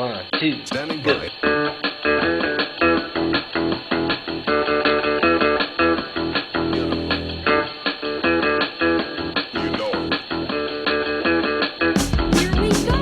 1, 2, Standing go. by. You know it. Here we go.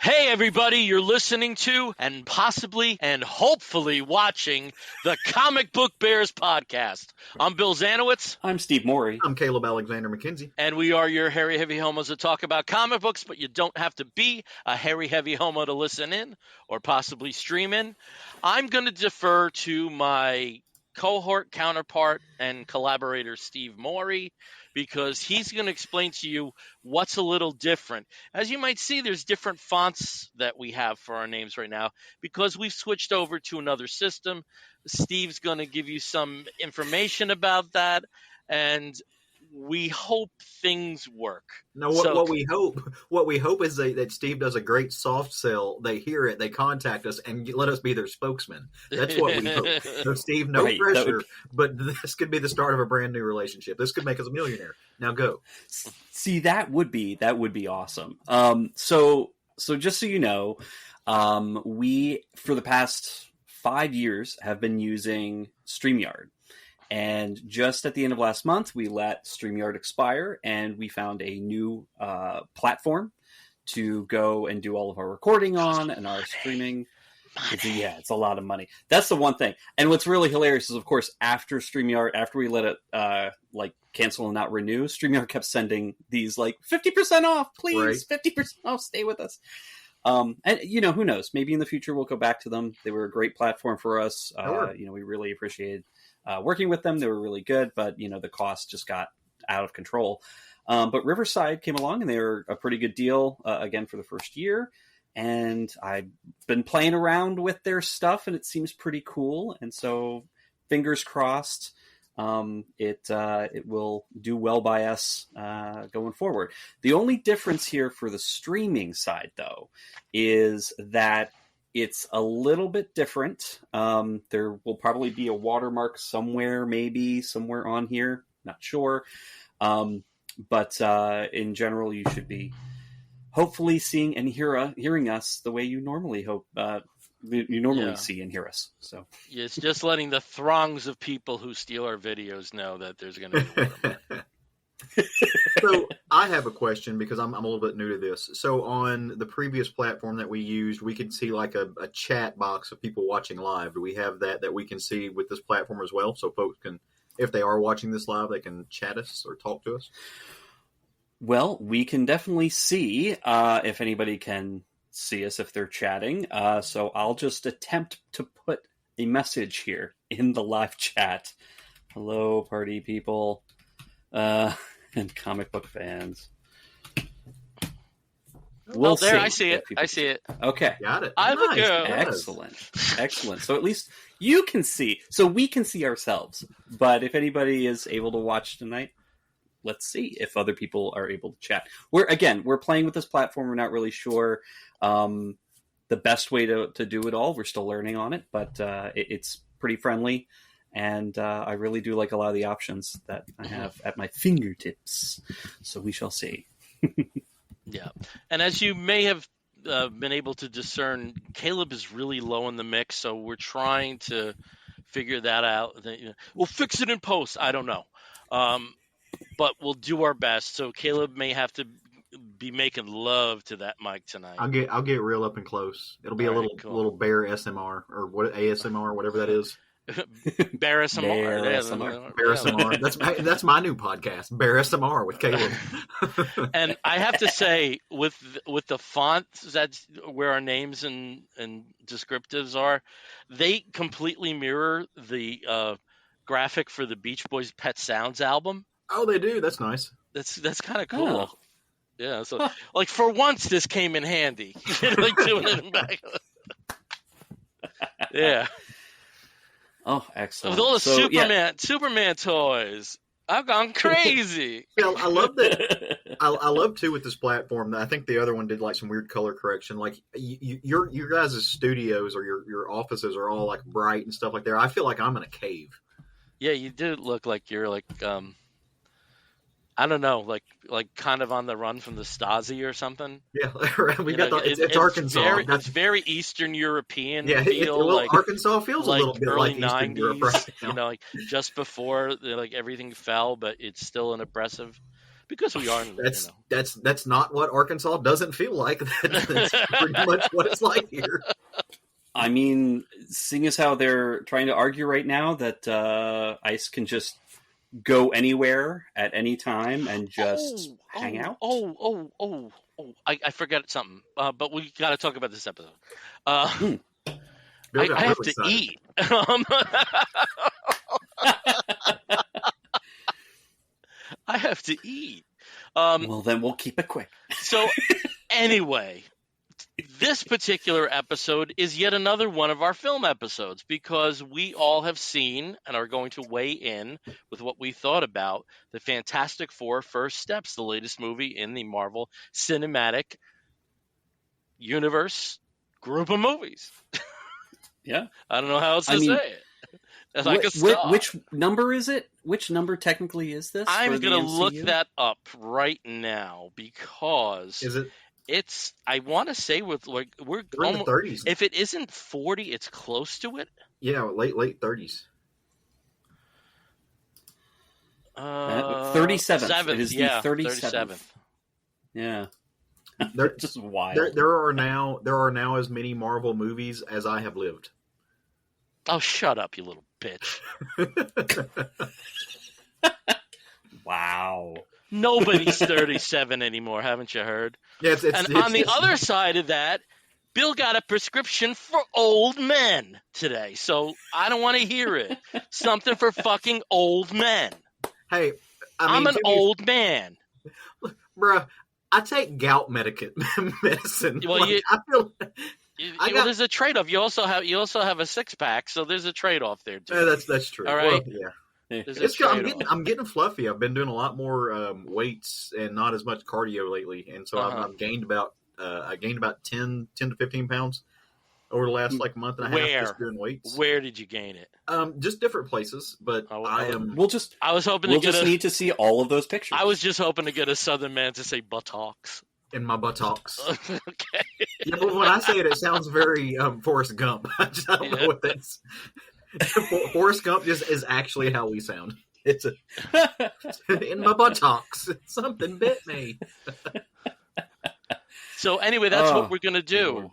Hey, everybody, you're listening to and possibly and hopefully watching the Comic Book Bears podcast. I'm Bill Zanowitz, I'm Steve Morey. I'm Caleb Alexander McKenzie. and we are your hairy, heavy homos that talk about comic books, but you don't have to be a hairy, heavy homo to listen in or possibly stream in. I'm going to defer to my cohort counterpart and collaborator, Steve Morey, because he's going to explain to you what's a little different. As you might see, there's different fonts that we have for our names right now because we've switched over to another system. Steve's going to give you some information about that, and we hope things work. No, what we hope is that Steve does a great soft sell. They hear it, they contact us, and let us be their spokesman. That's what we hope. So, Steve, no Right, pressure, but this could be the start of a brand new relationship. This could make us a millionaire. Now go. See, that would be awesome. So just so you know, we for the past 5 years have been using StreamYard. And just at the end of last month, we let StreamYard expire, and we found a new platform to go and do all of our recording on and our streaming. It's a lot of money. That's the one thing. And what's really hilarious is, of course, after StreamYard, after we let it cancel and not renew, StreamYard kept sending these 50% off, please, right. 50% off, stay with us. And who knows? Maybe in the future we'll go back to them. They were a great platform for us. Sure. We really appreciated working with them. They were really good, but the cost just got out of control. But Riverside came along, and they were a pretty good deal again for the first year. And I've been playing around with their stuff, and it seems pretty cool. And so, fingers crossed, it will do well by us going forward. The only difference here for the streaming side, though, is that it's a little bit different. There will probably be a watermark somewhere on here. Not sure. But in general, you should be hopefully seeing and hearing us the way you normally see and hear us. So It's just letting the throngs of people who steal our videos know that there's going to be a watermark. So I have a question because I'm a little bit new to this. So on the previous platform that we used, we could see a chat box of people watching live. Do we have that we can see with this platform as well? So folks can, if they are watching this live, they can chat us or talk to us? Well, we can definitely see if anybody can see us if they're chatting. So I'll just attempt to put a message here in the live chat. Hello, party people and comic book fans. We'll see. I see it. I see it. Okay. Got it. I'm a Nice. girl. Excellent. So at least you can see. So we can see ourselves. But if anybody is able to watch tonight, let's see if other people are able to chat. We're playing with this platform. We're not really sure the best way to do it all. We're still learning on it, but it's pretty friendly. And I really do like a lot of the options that I have at my fingertips. So we shall see. Yeah. And as you may have been able to discern, Caleb is really low in the mix, so we're trying to figure that out. We'll fix it in post. I don't know. But we'll do our best. So Caleb may have to be making love to that mic tonight. I'll get real up and close. It'll be a little bear SMR or what ASMR, whatever that is. Barrissamar. Barrissamar. Barrissamar. That's my new podcast, Barrissamar with Caleb. And I have to say, with the fonts, that's where our names and descriptives are, they completely mirror the graphic for the Beach Boys' Pet Sounds album. Oh, they do. That's nice. That's kind of cool. Oh. Yeah. So, like, for once, this came in handy. Like doing it in back. Yeah. Oh, excellent. With all the So, Superman toys, I've gone crazy. Yeah, I love that. I love too with this platform. I think the other one did like some weird color correction. Like your guys' studios or your offices are all like bright and stuff like that. I feel like I'm in a cave. Yeah, you do look like you're like I don't know, like kind of on the run from the Stasi or something. Yeah, we got it's Arkansas. It's very Eastern European. Yeah, feel, like Arkansas feels like a little bit early like Eastern Europe right now. You know, like just before like everything fell, but it's still an oppressive because we are. That's not what Arkansas doesn't feel like. That's pretty much what it's like here. I mean, seeing as how they're trying to argue right now that ICE can just go anywhere at any time and just hang out. I forgot something, but we got to talk about this episode. I have to eat. I have to eat. Well, then we'll keep it quick. So, anyway, this particular episode is yet another one of our film episodes because we all have seen and are going to weigh in with what we thought about the Fantastic Four First Steps, the latest movie in the Marvel Cinematic Universe group of movies. Yeah. I don't know how else to say it. Which number is it? Which number technically is this? I'm going to look that up right now because is it? It's. I want to say we're in the 30s. If it isn't 40, it's close to it. Yeah, late 30s. 37th. It is the 37th. Yeah. Just wild. There are now as many Marvel movies as I have lived. Oh, shut up, you little bitch. Wow. Nobody's 37 anymore, haven't you heard? Yeah, on the other side of that, Bill got a prescription for old men today, so I don't want to hear it. Something for fucking old men. Hey, I'm an old man. Bruh, I take gout medicine. Well, I feel... there's a trade-off. You also have a six-pack, so there's a trade-off there too. Yeah, that's true. All right. Well, yeah. I'm getting fluffy. I've been doing a lot more weights and not as much cardio lately, and so I've gained about 10 to 15 pounds over the last month and a half just doing weights. Where did you gain it? Just different places, but I am. I was hoping we'll just need to see all of those pictures. I was just hoping to get a Southern man to say buttocks. In my buttocks. Okay. Yeah, but when I say it, it sounds very Forrest Gump. I don't know what that's. Forrest Gump is actually how we sound. It's in my buttocks. Something bit me. So anyway, that's what we're going to do.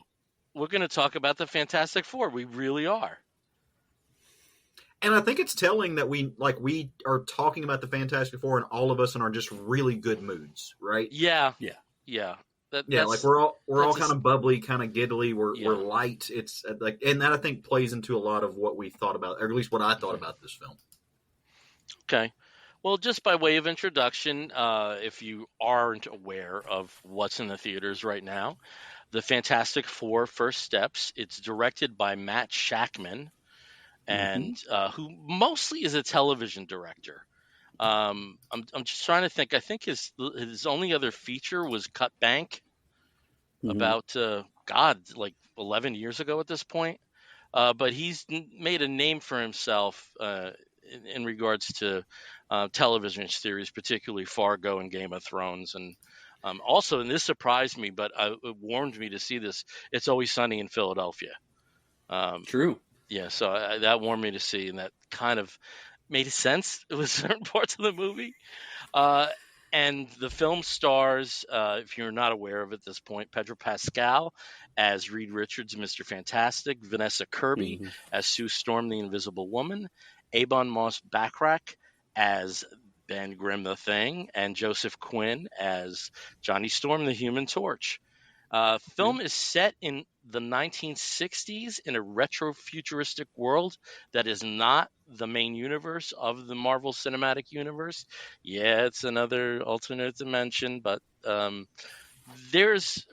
We're going to talk about the Fantastic Four. We really are. And I think it's telling that we are talking about the Fantastic Four, and all of us in our just really good moods, right? Yeah. We're all kind of bubbly, kind of giddily. We're light. It's and that I think plays into a lot of what we thought about, or at least what I thought about this film. Okay. Well, just by way of introduction, if you aren't aware of what's in the theaters right now, the Fantastic Four First Steps. It's directed by Matt Shakman, and who mostly is a television director. I'm just trying to think. I think his only other feature was Cut Bank about 11 years ago at this point. But he's made a name for himself in regards to television series, particularly Fargo and Game of Thrones, and also, and this surprised me, but it warmed me to see this. It's Always Sunny in Philadelphia. True. Yeah, so that warmed me to see, and that kind of made sense with certain parts of the movie. And the film stars, if you're not aware of at this point, Pedro Pascal as Reed Richards, Mr. Fantastic, Vanessa Kirby Mm-hmm. as Sue Storm, the Invisible Woman, Ebon Moss-Bachrach as Ben Grimm the Thing, and Joseph Quinn as Johnny Storm, the Human Torch. Yeah. Film is set in the 1960s in a retro-futuristic world that is not the main universe of the Marvel Cinematic Universe. Yeah, it's another alternate dimension, but there's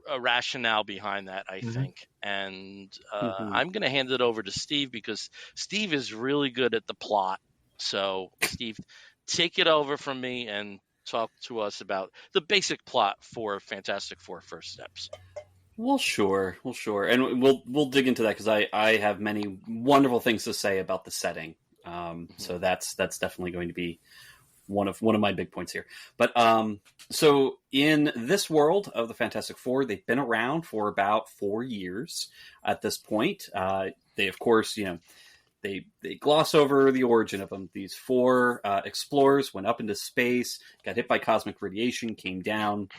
a rationale behind that, I think. And Mm-hmm. I'm going to hand it over to Steve because Steve is really good at the plot. So, Steve, take it over from me and talk to us about the basic plot for Fantastic Four First Steps. Well, sure, and we'll dig into that because I have many wonderful things to say about the setting. So that's definitely going to be one of my big points here. But so in this world of the Fantastic Four, they've been around for about 4 years at this point. They, of course, they gloss over the origin of them. These 4 explorers went up into space, got hit by cosmic radiation, came down,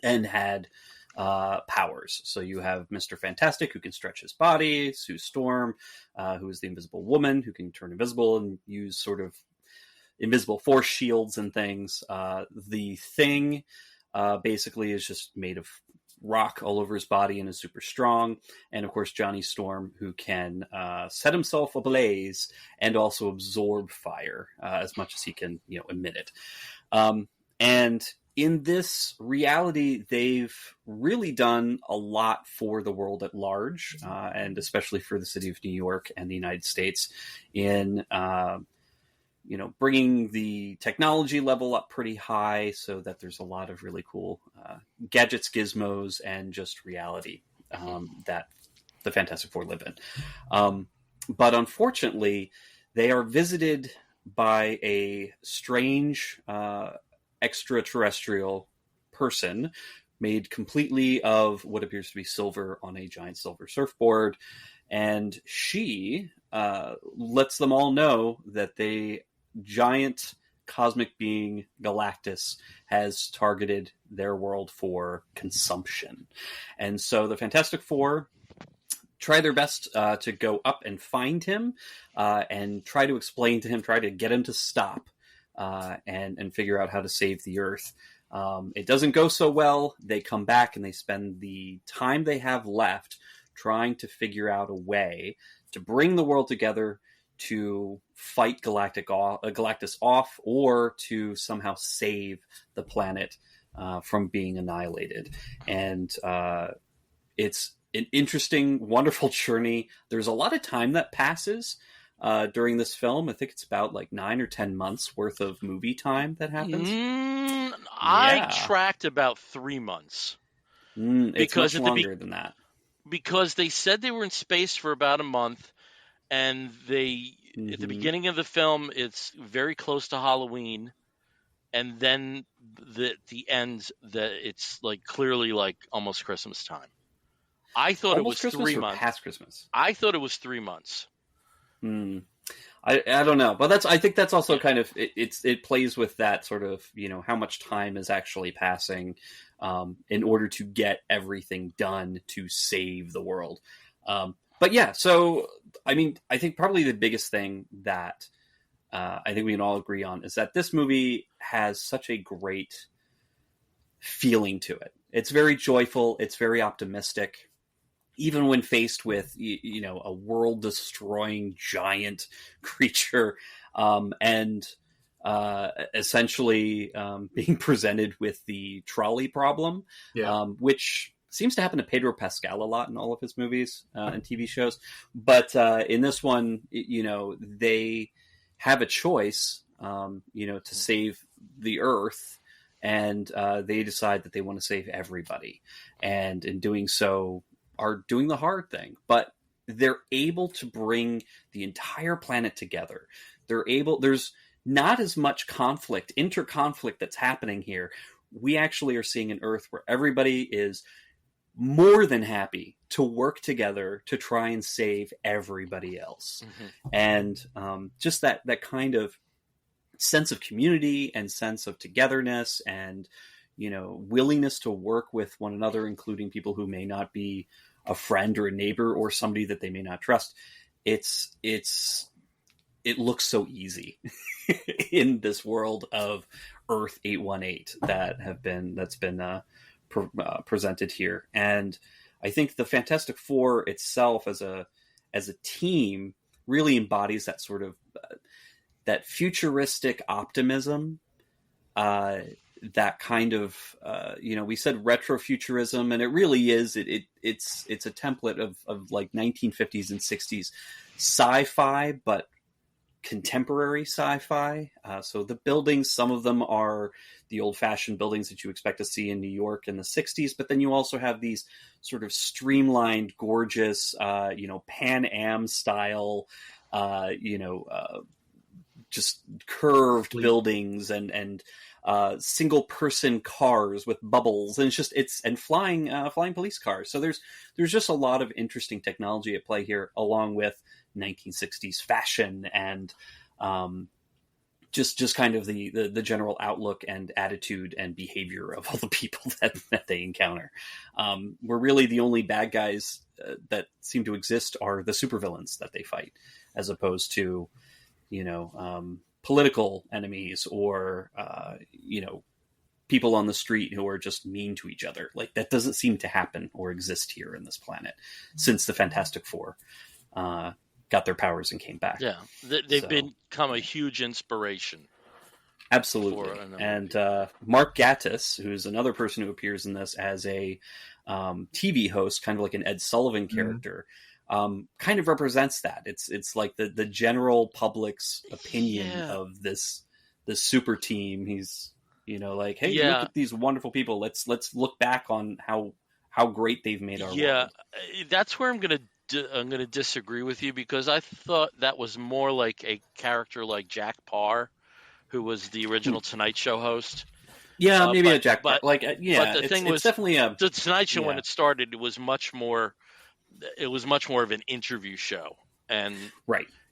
and had powers. So you have Mr. Fantastic, who can stretch his body, Sue Storm, who is the Invisible Woman, who can turn invisible and use sort of invisible force shields and things. The Thing basically is just made of rock all over his body and is super strong. And of course, Johnny Storm, who can set himself ablaze and also absorb fire as much as he can, emit it. And in this reality, they've really done a lot for the world at large, and especially for the city of New York and the United States in, bringing the technology level up pretty high so that there's a lot of really cool gadgets, gizmos, and just reality that the Fantastic Four live in. But unfortunately, they are visited by a strange extraterrestrial person made completely of what appears to be silver on a giant silver surfboard. And she lets them all know that the giant cosmic being Galactus has targeted their world for consumption. And so the Fantastic Four try their best to go up and find him and try to explain to him, try to get him to stop. And figure out how to save the Earth. It doesn't go so well. They come back and they spend the time they have left trying to figure out a way to bring the world together to fight Galactus off, or to somehow save the planet from being annihilated. And it's an interesting, wonderful journey. There's a lot of time that passes during this film. I think it's about 9 or 10 months worth of movie time that happens. I tracked about 3 months. It's much longer than that. Because they said they were in space for about a month, and at the beginning of the film, it's very close to Halloween, and then the end, that it's clearly almost Christmas time. I thought almost it was Christmas 3 months. Past Christmas. I thought it was 3 months. I don't know, but I think that's also kind of it plays with that sort of how much time is actually passing in order to get everything done to save the world. But yeah, so I mean, I think probably the biggest thing that I think we can all agree on is that this movie has such a great feeling to it. It's very joyful. It's very optimistic. Even when faced with, a world-destroying giant creature, and essentially being presented with the trolley problem, which seems to happen to Pedro Pascal a lot in all of his movies and TV shows. But in this one, they have a choice, to save the Earth, and they decide that they want to save everybody. And in doing so, are doing the hard thing, but they're able to bring the entire planet together. There's not as much interconflict that's happening here. We actually are seeing an Earth where everybody is more than happy to work together to try and save everybody else. And just that kind of sense of community and sense of togetherness and, willingness to work with one another, including people who may not be a friend or a neighbor or somebody that they may not trust. It looks so easy in this world of Earth 818 that's been presented here. And I think the Fantastic Four itself as a team really embodies that sort of that futuristic optimism, that kind of we said retro-futurism, and it really is. It's a template of like 1950s and 60s sci-fi, but contemporary sci-fi. So the buildings, some of them are the old-fashioned buildings that you expect to see in New York in the 60s, but then you also have these sort of streamlined, gorgeous, Pan Am style, just curved buildings and single person cars with bubbles, and it's flying police cars. So there's just a lot of interesting technology at play here, along with 1960s fashion and just kind of the general outlook and attitude and behavior of all the people that they encounter. Where really the only bad guys that seem to exist are the supervillains that they fight, as opposed to political enemies or people on the street who are just mean to each other. Like, that doesn't seem to happen or exist here in this planet since the Fantastic Four got their powers and came back. Yeah, they've become a huge inspiration. Absolutely. And Mark Gatiss, who's another person who appears in this as a TV host, kind of like an Ed Sullivan character, kind of represents that. It's like the general public's opinion of this super team. He's like, hey, look at these wonderful people. Let's look back on how great they've made our world. Yeah, that's where I'm gonna disagree with you, because I thought that was more like a character like Jack Parr, who was the original Tonight Show host. Yeah, maybe a Jack Parr. But the thing was, definitely the Tonight Show when it started, it was much more of an interview show, and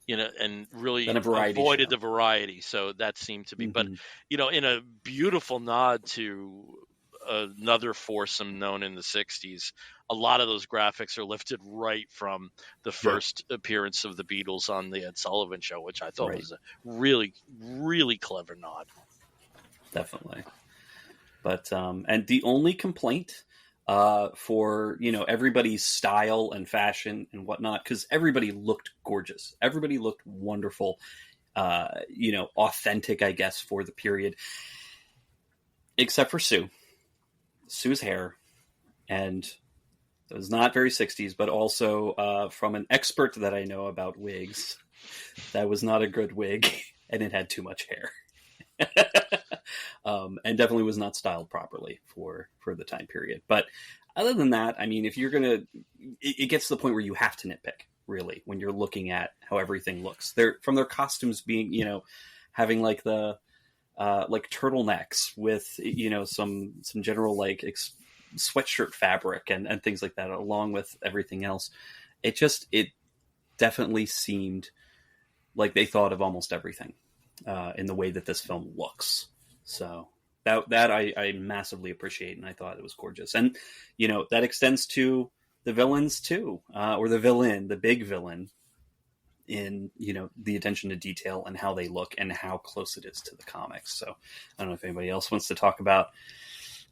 and really avoided the variety. So that seemed to be, but in a beautiful nod to another foursome known in the 60s, a lot of those graphics are lifted right from the first appearance of the Beatles on the Ed Sullivan Show, which I thought was a really, really clever nod. Definitely. But and the only complaint for everybody's style and fashion and whatnot, because everybody looked gorgeous, everybody looked wonderful, authentic, I guess, for the period, except for Sue's hair. And it was not very 60s, but also from an expert that I know about wigs, that was not a good wig, and it had too much hair. And definitely was not styled properly for the time period. But other than that, I mean, if you're gonna, it gets to the point where you have to nitpick, really, when you're looking at how everything looks. From their costumes being, having like the like turtlenecks with some general like sweatshirt fabric and things like that, along with everything else. It definitely seemed like they thought of almost everything in the way that this film looks. So that I massively appreciate, and I thought it was gorgeous. And that extends to the villains too, or the big villain, in the attention to detail and how they look and how close it is to the comics. So I don't know if anybody else wants to talk about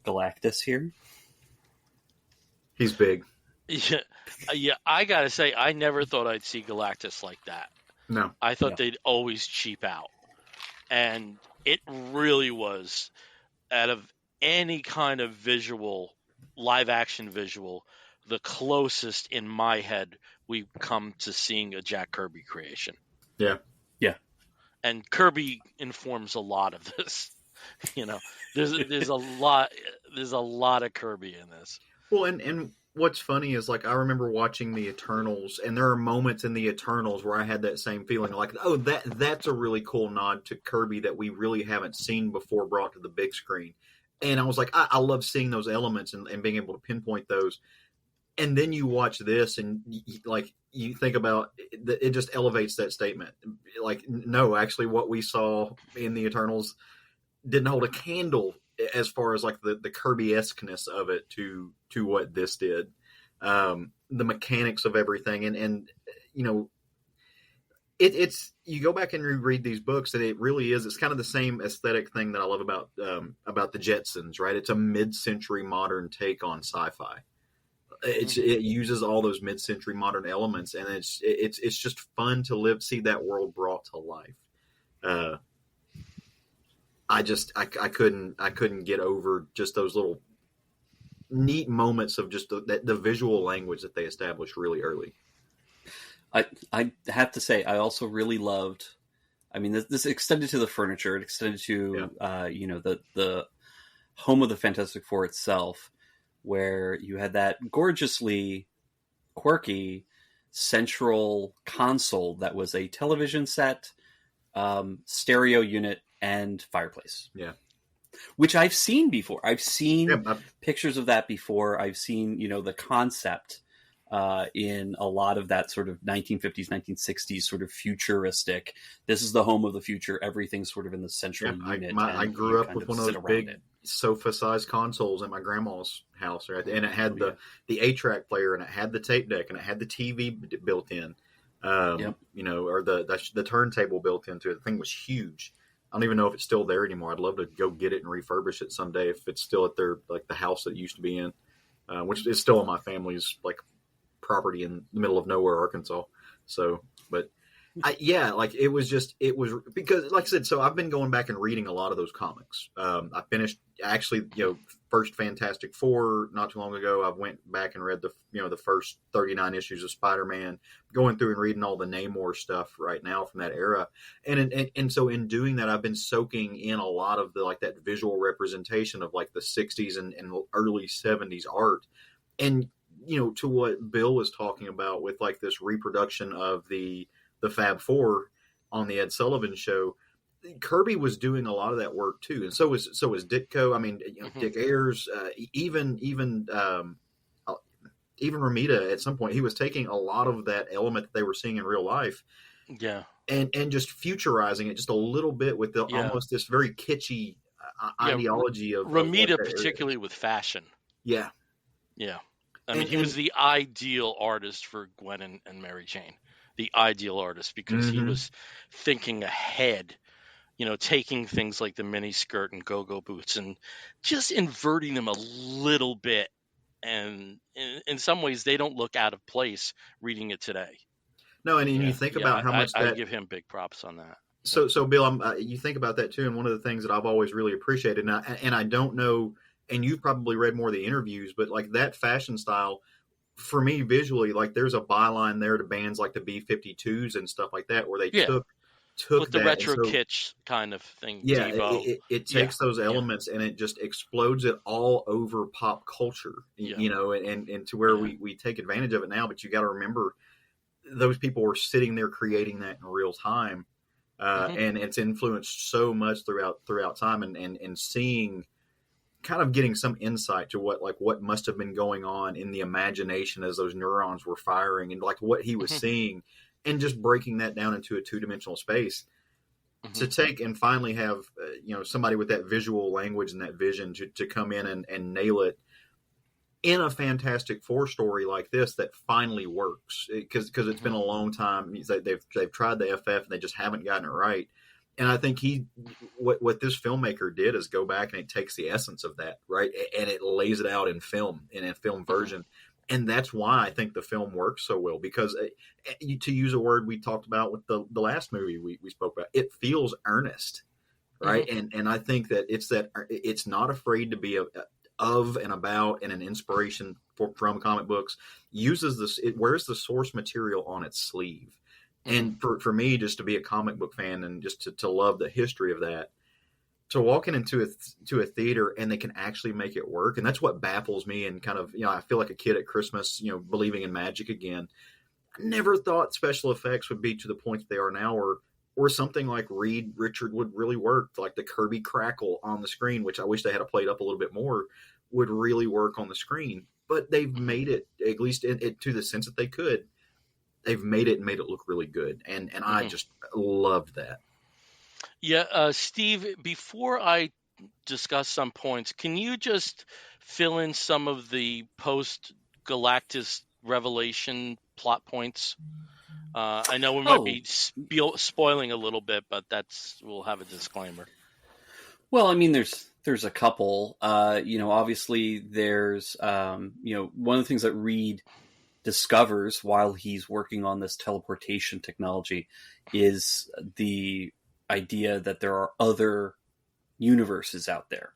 Galactus here. He's big. Yeah, I gotta say, I never thought I'd see Galactus like that. No, I thought they'd always cheap out, and it really was, out of any kind of live action visual, the closest in my head we come to seeing a Jack Kirby creation. Yeah. And Kirby informs a lot of this. There's a lot of Kirby in this. Well, and what's funny is, like, I remember watching the Eternals, and there are moments in the Eternals where I had that same feeling, like, oh, that's a really cool nod to Kirby that we really haven't seen before brought to the big screen. And I was like, I love seeing those elements and being able to pinpoint those. And then you watch this, and like you think about it, just elevates that statement. Like, no, actually, what we saw in the Eternals didn't hold a candle as far as like the Kirby-esqueness of it to what this did. The mechanics of everything, and you know, it's you go back and reread these books, and it really is. It's kind of the same aesthetic thing that I love about the Jetsons, right? It's a mid-century modern take on sci-fi. It uses all those mid-century modern elements, and it's just fun to see that world brought to life. I couldn't get over just those little neat moments of just the visual language that they established really early. I have to say, I also really loved. I mean, this extended to the furniture. It extended to the home of the Fantastic Four itself, where you had that gorgeously quirky central console that was a television set, stereo unit, and fireplace. Yeah. Which I've seen before. I've seen pictures of that before. I've seen, the concept in a lot of that sort of 1950s, 1960s sort of futuristic. This is the home of the future. Everything's sort of in the central unit. I grew up with one of those big sofa-sized consoles at my grandma's house, right? And it had the 8-track player, and it had the tape deck, and it had the TV built in, or the turntable built into it. The thing was huge. I don't even know if it's still there anymore. I'd love to go get it and refurbish it someday if it's still at their the house that it used to be in, which is still on my family's property in the middle of nowhere, Arkansas. So, but it was because, like I said, so I've been going back and reading a lot of those comics. I finished actually, first Fantastic Four not too long ago. I went back and read the first 39 issues of Spider-Man, going through and reading all the Namor stuff right now from that era. And so in doing that, I've been soaking in a lot of that visual representation of the 60s and early 70s art. And, to what Bill was talking about with this reproduction of the Fab Four on the Ed Sullivan Show, Kirby was doing a lot of that work too, and so was Ditko. I mean, Dick Ayers, even Romita at some point, he was taking a lot of that element that they were seeing in real life, and just futurizing it just a little bit with almost this very kitschy ideology of Romita, particularly with fashion. Yeah. I mean, he was the ideal artist for Gwen and Mary Jane. The ideal artist, because he was thinking ahead, taking things like the mini skirt and go-go boots and just inverting them a little bit. And in some ways, they don't look out of place reading it today. No, and you think about how much I give him big props on that. So Bill, you think about that too. And one of the things that I've always really appreciated, and I don't know, and you've probably read more of the interviews, but that fashion style, for me visually, there's a byline there to bands like the B-52s and stuff like that, where they took with the retro kitsch kind of thing. Yeah, it takes those elements and it just explodes it all over pop culture, and to where we take advantage of it now. But you got to remember, those people were sitting there creating that in real time, and it's influenced so much throughout time, and seeing, kind of getting some insight to what must have been going on in the imagination as those neurons were firing, and what he was seeing, and just breaking that down into a two-dimensional space to take and finally have somebody with that visual language and that vision to come in and nail it in a Fantastic Four story like this that finally works, because it's been a long time. They've tried the FF and they just haven't gotten it right. And I think what this filmmaker did is go back and it takes the essence of that, right, and it lays it out in film, in a film version. And that's why I think the film works so well, because to use a word we talked about with the last movie we spoke about, it feels earnest, right? And I think that it's not afraid to be of and about and an inspiration from comic books. It wears the source material on its sleeve. And for me, just to be a comic book fan and just to love the history of that, to walk into a theater and they can actually make it work. And that's what baffles me. And kind of, I feel like a kid at Christmas, believing in magic again. I never thought special effects would be to the point that they are now, or something like Reed Richard would really work. Like the Kirby crackle on the screen, which I wish they had played up a little bit more, would really work on the screen. but they've made it, at least to the sense that they could, they've made it and made it look really good. And I just loved that. Yeah, Steve, before I discuss some points, can you just fill in some of the post-Galactus revelation plot points? I know we might be spoiling a little bit, but we'll have a disclaimer. Well, I mean, there's a couple. Obviously, there's one of the things that Reed discovers while he's working on this teleportation technology is the idea that there are other universes out there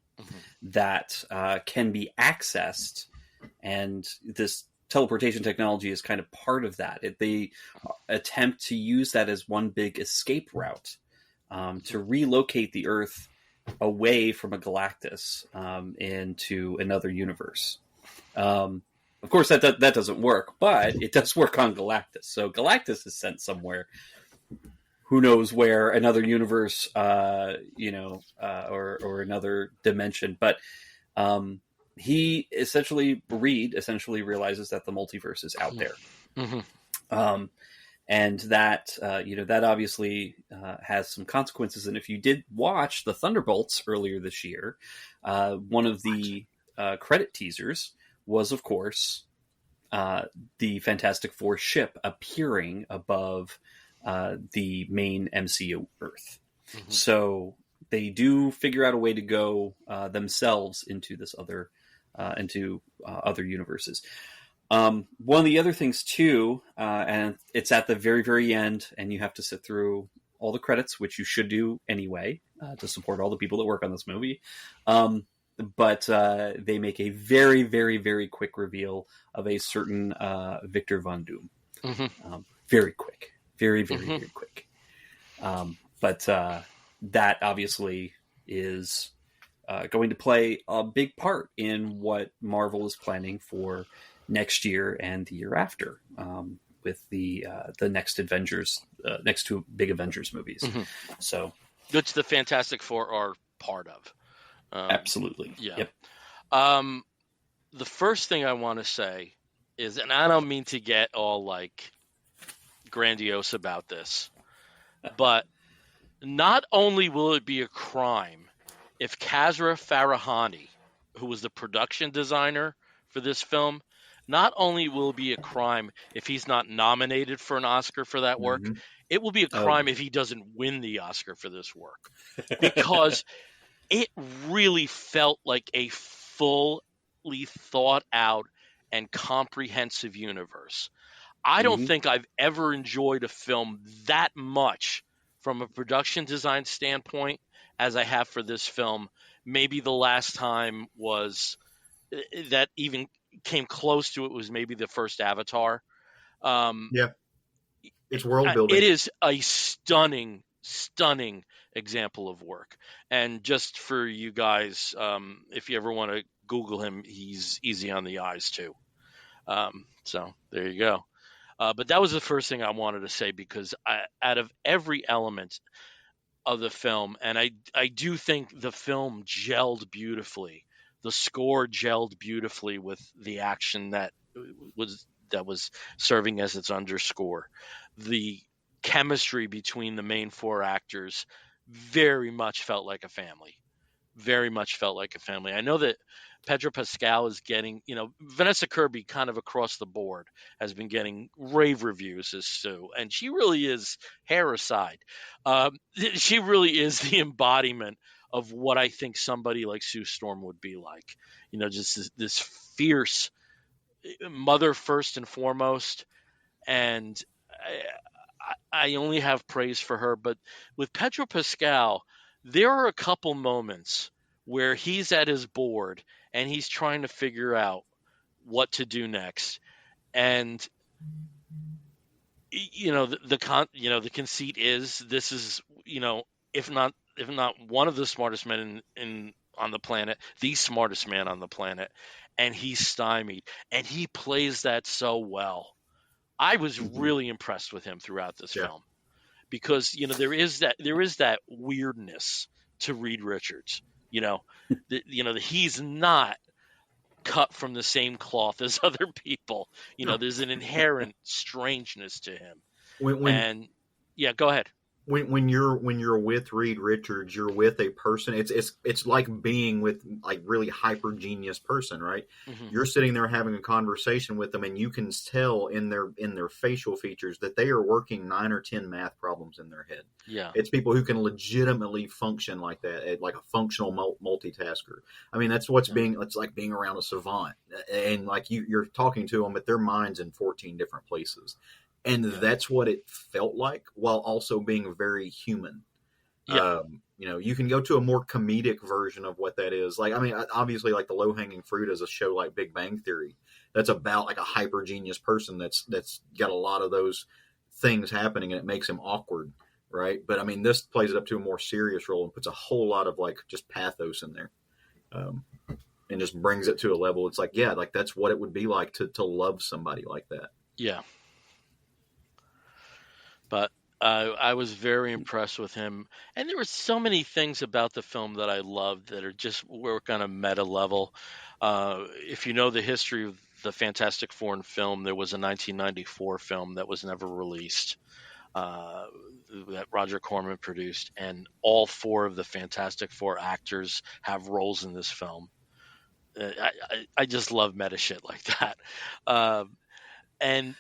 that can be accessed, and this teleportation technology is kind of part of that. They attempt to use that as one big escape route to relocate the Earth away from a Galactus into another universe. Of course, that doesn't work, but it does work on Galactus. So Galactus is sent somewhere. Who knows where, another universe, or another dimension. But Reed essentially realizes that the multiverse is out there. And that, that obviously has some consequences. And if you did watch the Thunderbolts earlier this year, one of the credit teasers was, of course, the Fantastic Four ship appearing above the main MCU Earth. So they do figure out a way to go themselves into this other universes. One of the other things too, and it's at the very, very end, and you have to sit through all the credits, which you should do anyway, to support all the people that work on this movie. But they make a very, very, very quick reveal of a certain Victor Von Doom. Very quick. Very, very, very quick. But that obviously is going to play a big part in what Marvel is planning for next year and the year after, with the next Avengers, next two big Avengers movies. So, which the Fantastic Four are part of. Absolutely. Yeah. Yep. The first thing I want to say is, and I don't mean to get all like grandiose about this, but not only will it be a crime if Kazra Farahani, who was the production designer for this film, not only will it be a crime if he's not nominated for an Oscar for that work, it will be a crime if he doesn't win the Oscar for this work, because it really felt like a fully thought out and comprehensive universe. I don't think I've ever enjoyed a film that much from a production design standpoint as I have for this film. Maybe the last time was that even came close to it was maybe the first Avatar. It's world building. It is a stunning example of work. And just for you guys, if you ever want to Google him, he's easy on the eyes too. So there you go. But that was the first thing I wanted to say, because out of every element of the film, and I do think the film gelled beautifully. The score gelled beautifully with the action that was serving as its underscore. The chemistry between the main four actors very much felt like a family. Very much felt like a family. I know that Pedro Pascal is getting, Vanessa Kirby kind of across the board has been getting rave reviews as Sue, and she really is, hair aside, she really is the embodiment of what I think somebody like Sue Storm would be like. Just this fierce mother first and foremost, and I only have praise for her. But with Pedro Pascal, there are a couple moments where he's at his board and he's trying to figure out what to do next. And the conceit is, this is, if not one of the smartest men on the planet, the smartest man on the planet, and he's stymied, and he plays that so well. I was really impressed with him throughout this film, because there is that weirdness to Reed Richards. He's not cut from the same cloth as other people. There's an inherent strangeness to him. When yeah, go ahead. when you're with Reed Richards, you're with a person. It's like being with like really hyper genius person, right? Mm-hmm. You're sitting there having a conversation with them, and you can tell in their facial features that they are working 9 or 10 math problems in their head. Yeah, it's people who can legitimately function like that, like a functional multitasker. I mean, that's it's like being around a savant, and like you're talking to them, but their mind's in 14 different places. And that's what it felt like, while also being very human. Yeah. You can go to a more comedic version of what that is. Like, I mean, obviously, like the low-hanging fruit is a show like Big Bang Theory. That's about like a hyper genius person that's got a lot of those things happening, and it makes him awkward, right? But I mean, this plays it up to a more serious role and puts a whole lot of like just pathos in there, and just brings it to a level. It's like, yeah, like that's what it would be like to love somebody like that. Yeah. But I was very impressed with him. And there were so many things about the film that I loved that are just work on a meta level. If you know the history of the Fantastic Four in film, there was a 1994 film that was never released that Roger Corman produced. And all 4 of the Fantastic Four actors have roles in this film. I just love meta shit like that. And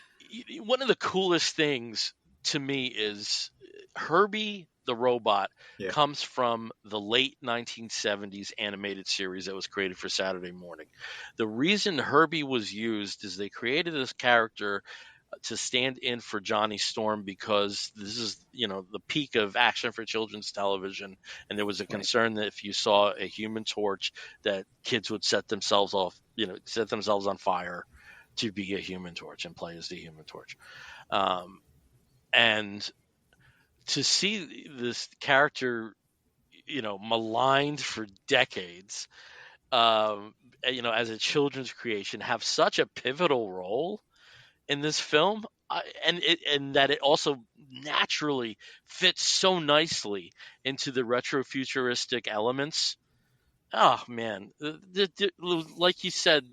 one of the coolest things to me is Herbie the robot comes from the late 1970s animated series that was created for Saturday morning. The reason Herbie was used is they created this character to stand in for Johnny Storm because this is, the peak of action for children's television. And there was a concern that if you saw a Human Torch, that kids would set themselves on fire to be a Human Torch and play as the Human Torch. And to see this character, maligned for decades, as a children's creation, have such a pivotal role in this film, and that it also naturally fits so nicely into the retro-futuristic elements. Oh man, like you said,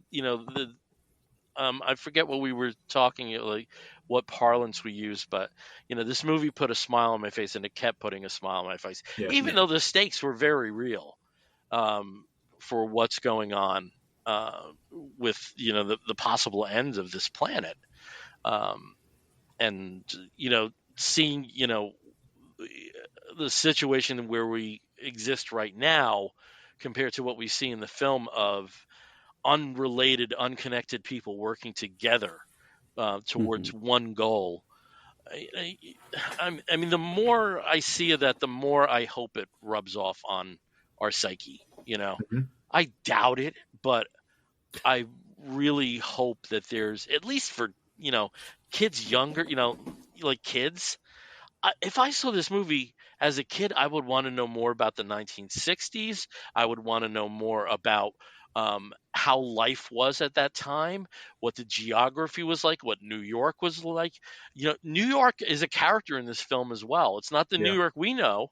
I forget what we were talking, like what parlance we used, but this movie put a smile on my face, and it kept putting a smile on my face, even though the stakes were very real for what's going on with the possible ends of this planet, and seeing the situation where we exist right now compared to what we see in the film of unrelated, unconnected people working together towards one goal. I mean, the more I see of that, the more I hope it rubs off on our psyche. I doubt it, but I really hope that there's, at least for kids younger, like kids. If I saw this movie as a kid, I would want to know more about the 1960s. I would want to know more about how life was at that time, what the geography was like, what New York was like. New York is a character in this film as well. It's not the New York we know,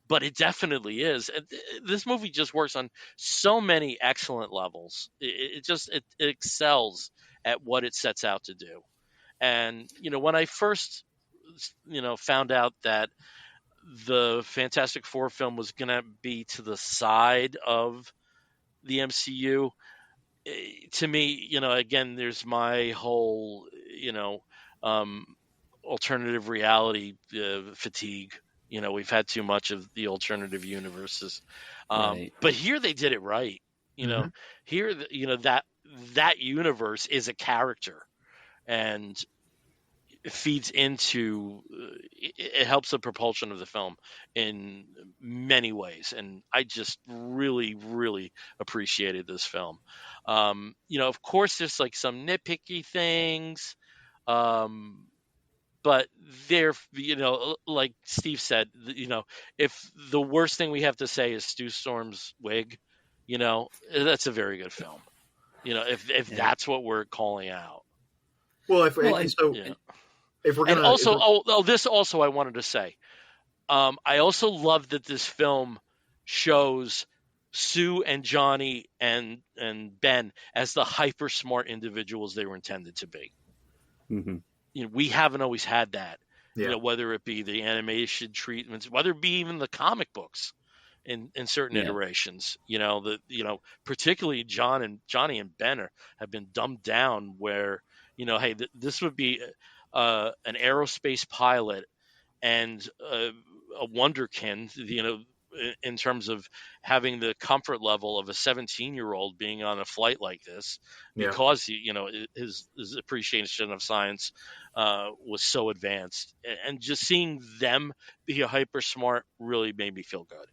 but it definitely is. And this movie just works on so many excellent levels. It excels at what it sets out to do. And when I first found out that the Fantastic Four film was going to be to the side of the MCU, to me, again, there's my whole, alternative reality fatigue. We've had too much of the alternative universes. But here they did it right. Here, that universe is a character, and it feeds into, it helps the propulsion of the film in many ways. And I just really, really appreciated this film. Of course there's like some nitpicky things, but there, like Steve said, if the worst thing we have to say is Stu Storm's wig, that's a very good film. If that's what we're calling out. Well, if we're gonna, and also, this also I wanted to say, I also love that this film shows Sue and Johnny and Ben as the hyper smart individuals they were intended to be. Mm-hmm. We haven't always had that. Yeah. Whether it be the animation treatments, whether it be even the comic books in certain iterations. Particularly Johnny and Ben have been dumbed down. Where hey, this would be an aerospace pilot and a wonderkind. In terms of having the comfort level of a 17-year-old being on a flight like this, because his appreciation of science was so advanced, and just seeing them be a hyper smart really made me feel good.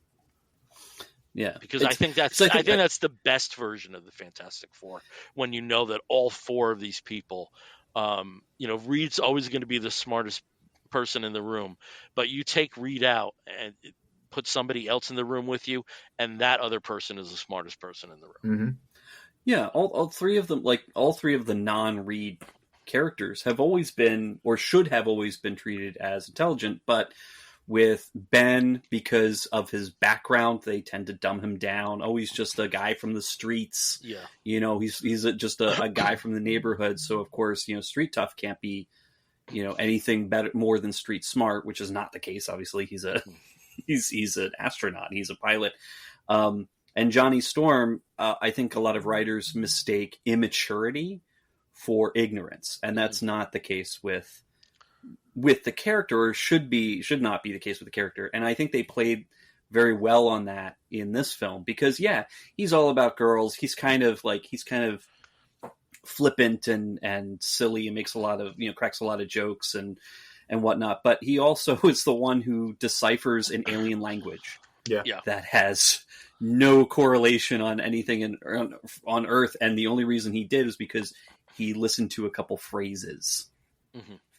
Yeah, because I think that's the best version of the Fantastic Four, when you know that all four of these people, Reed's always going to be the smartest person in the room, but you take Reed out and put somebody else in the room with you, and that other person is the smartest person in the room. Mm-hmm. Yeah, all three of them, like all three of the non-Reed characters, have always been, or should have always been, treated as intelligent. But with Ben, because of his background, they tend to dumb him down. Oh, he's just a guy from the streets. Yeah, he's just a guy from the neighborhood. So of course, street tough can't be, anything better, more than street smart, which is not the case. Obviously, he's an astronaut. He's a pilot. And Johnny Storm, I think a lot of writers mistake immaturity for ignorance, and that's not the case with the character, or should not be the case with the character. And I think they played very well on that in this film, because he's all about girls. He's kind of flippant and silly, and makes a lot of cracks a lot of jokes and whatnot. But he also is the one who deciphers an alien language that has no correlation on anything on Earth, and the only reason he did was because he listened to a couple phrases,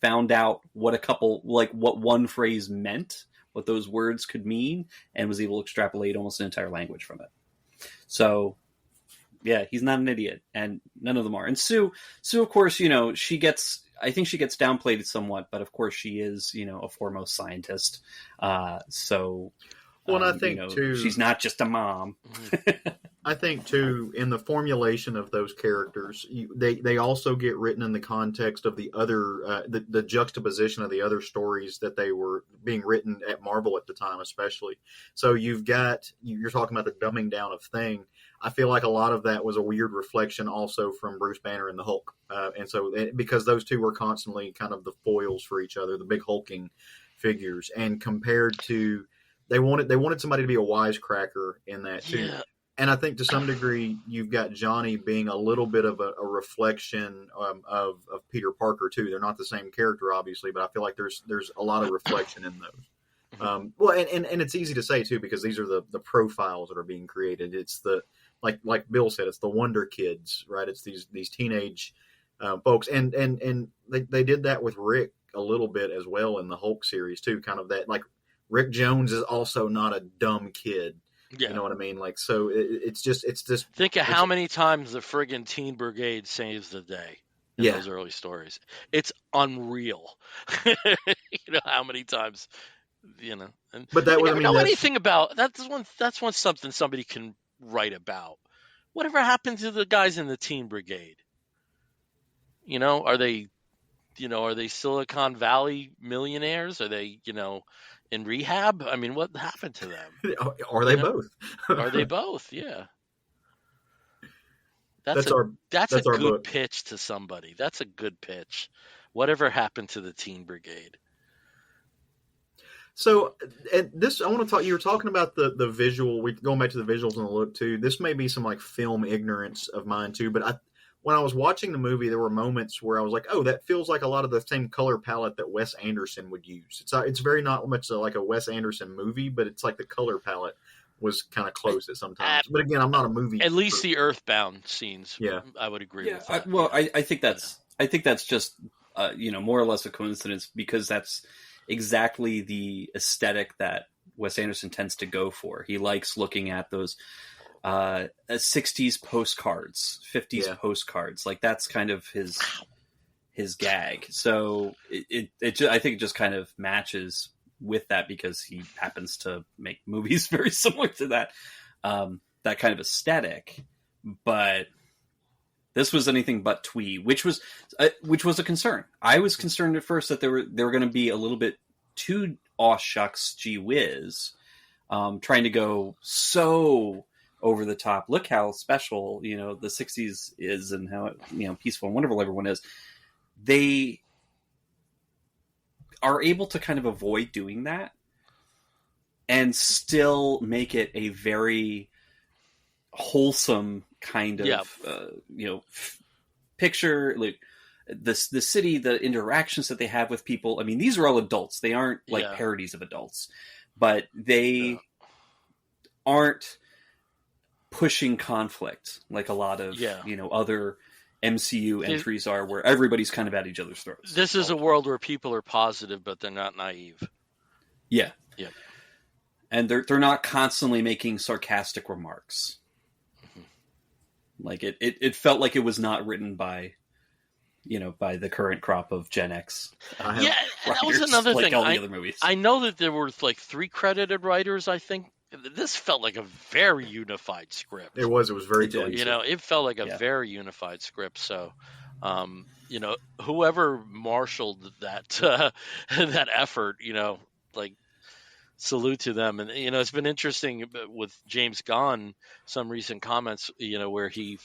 found out what one phrase meant, what those words could mean, and was able to extrapolate almost an entire language from it. So, he's not an idiot, and none of them are. And Sue, of course, she gets downplayed somewhat, but of course she is, a foremost scientist. Well, and I think too, she's not just a mom. I think too, in the formulation of those characters, they also get written in the context of the other, the juxtaposition of the other stories that they were being written at Marvel at the time, especially. So you're talking about the dumbing down of Thing. I feel like a lot of that was a weird reflection also from Bruce Banner and the Hulk, because those two were constantly kind of the foils for each other, the big hulking figures, and compared to. They wanted somebody to be a wisecracker in that too. Yeah. And I think to some degree you've got Johnny being a little bit of a reflection of Peter Parker too. They're not the same character, obviously, but I feel like there's a lot of reflection in those. And it's easy to say too, because these are the profiles that are being created. It's the like Bill said, it's the Wonder Kids, right? It's these teenage folks, and they did that with Rick a little bit as well in the Hulk series too. Kind of that, like, Rick Jones is also not a dumb kid. Yeah. You know what I mean? Like, so it's just. Think of how many times the friggin' Teen Brigade saves the day in those early stories. It's unreal. How many times, And, but that would know anything about that's one something somebody can write about. Whatever happened to the guys in the Teen Brigade? Are they Silicon Valley millionaires? Are they, in rehab? I mean, what happened to them? Are they both? Are they both? Yeah. That's a good book. Pitch to somebody. That's a good pitch. Whatever happened to the Teen Brigade? So, and this, I want to talk. You were talking about the visual. We're going back to the visuals and the look too. This may be some like film ignorance of mine too, but when I was watching the movie, there were moments where I was like, "Oh, that feels like a lot of the same color palette that Wes Anderson would use." It's very not much like a Wes Anderson movie, but it's like the color palette was kind of close at sometimes. But again, I'm not a movie. At least the Earthbound scenes. Yeah, I would agree with that. I think that's just more or less a coincidence, because that's exactly the aesthetic that Wes Anderson tends to go for. He likes looking at those 60s postcards, 50s postcards. Like, that's kind of his gag. So I think it just kind of matches with that, because he happens to make movies very similar to that. that kind of aesthetic, but this was anything but twee, which was a concern. I was concerned at first that they were going to be a little bit too aw shucks gee whiz, trying to go so over the top. Look how special, the 60s is, and how, peaceful and wonderful everyone is. They are able to kind of avoid doing that and still make it a very wholesome kind of, picture, like the city, the interactions that they have with people. I mean, these are all adults. They aren't like parodies of adults, but they aren't pushing conflict like a lot of, other MCU entries are, where everybody's kind of at each other's throats. This is a world where people are positive, but they're not naive. Yeah. Yeah. And they're not constantly making sarcastic remarks. Mm-hmm. Like it felt like it was not written by the current crop of Gen X. That was another thing. All the other movies. I know that there were like 3 credited writers, I think. This felt like a very unified script. It was very good. It felt like a very unified script. So, whoever marshaled that that effort, like, salute to them. And it's been interesting with James Gunn, some recent comments, where he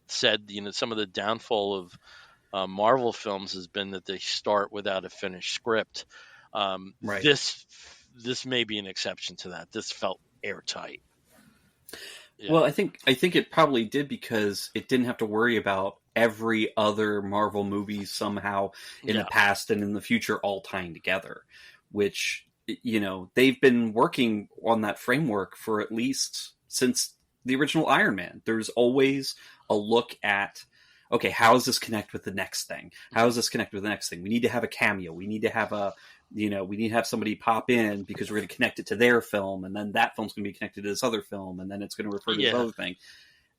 said, some of the downfall of Marvel films has been that they start without a finished script. Right. This may be an exception to that. This felt airtight. Yeah. Well, I think it probably did, because it didn't have to worry about every other Marvel movie somehow in the past and in the future all tying together, which, they've been working on that framework for at least since the original Iron Man. There's always a look at, okay, how does this connect with the next thing? How does this connect with the next thing? We need to have a cameo. We need to have we need to have somebody pop in because we're going to connect it to their film, and then that film's going to be connected to this other film, and then it's going to refer to this other thing.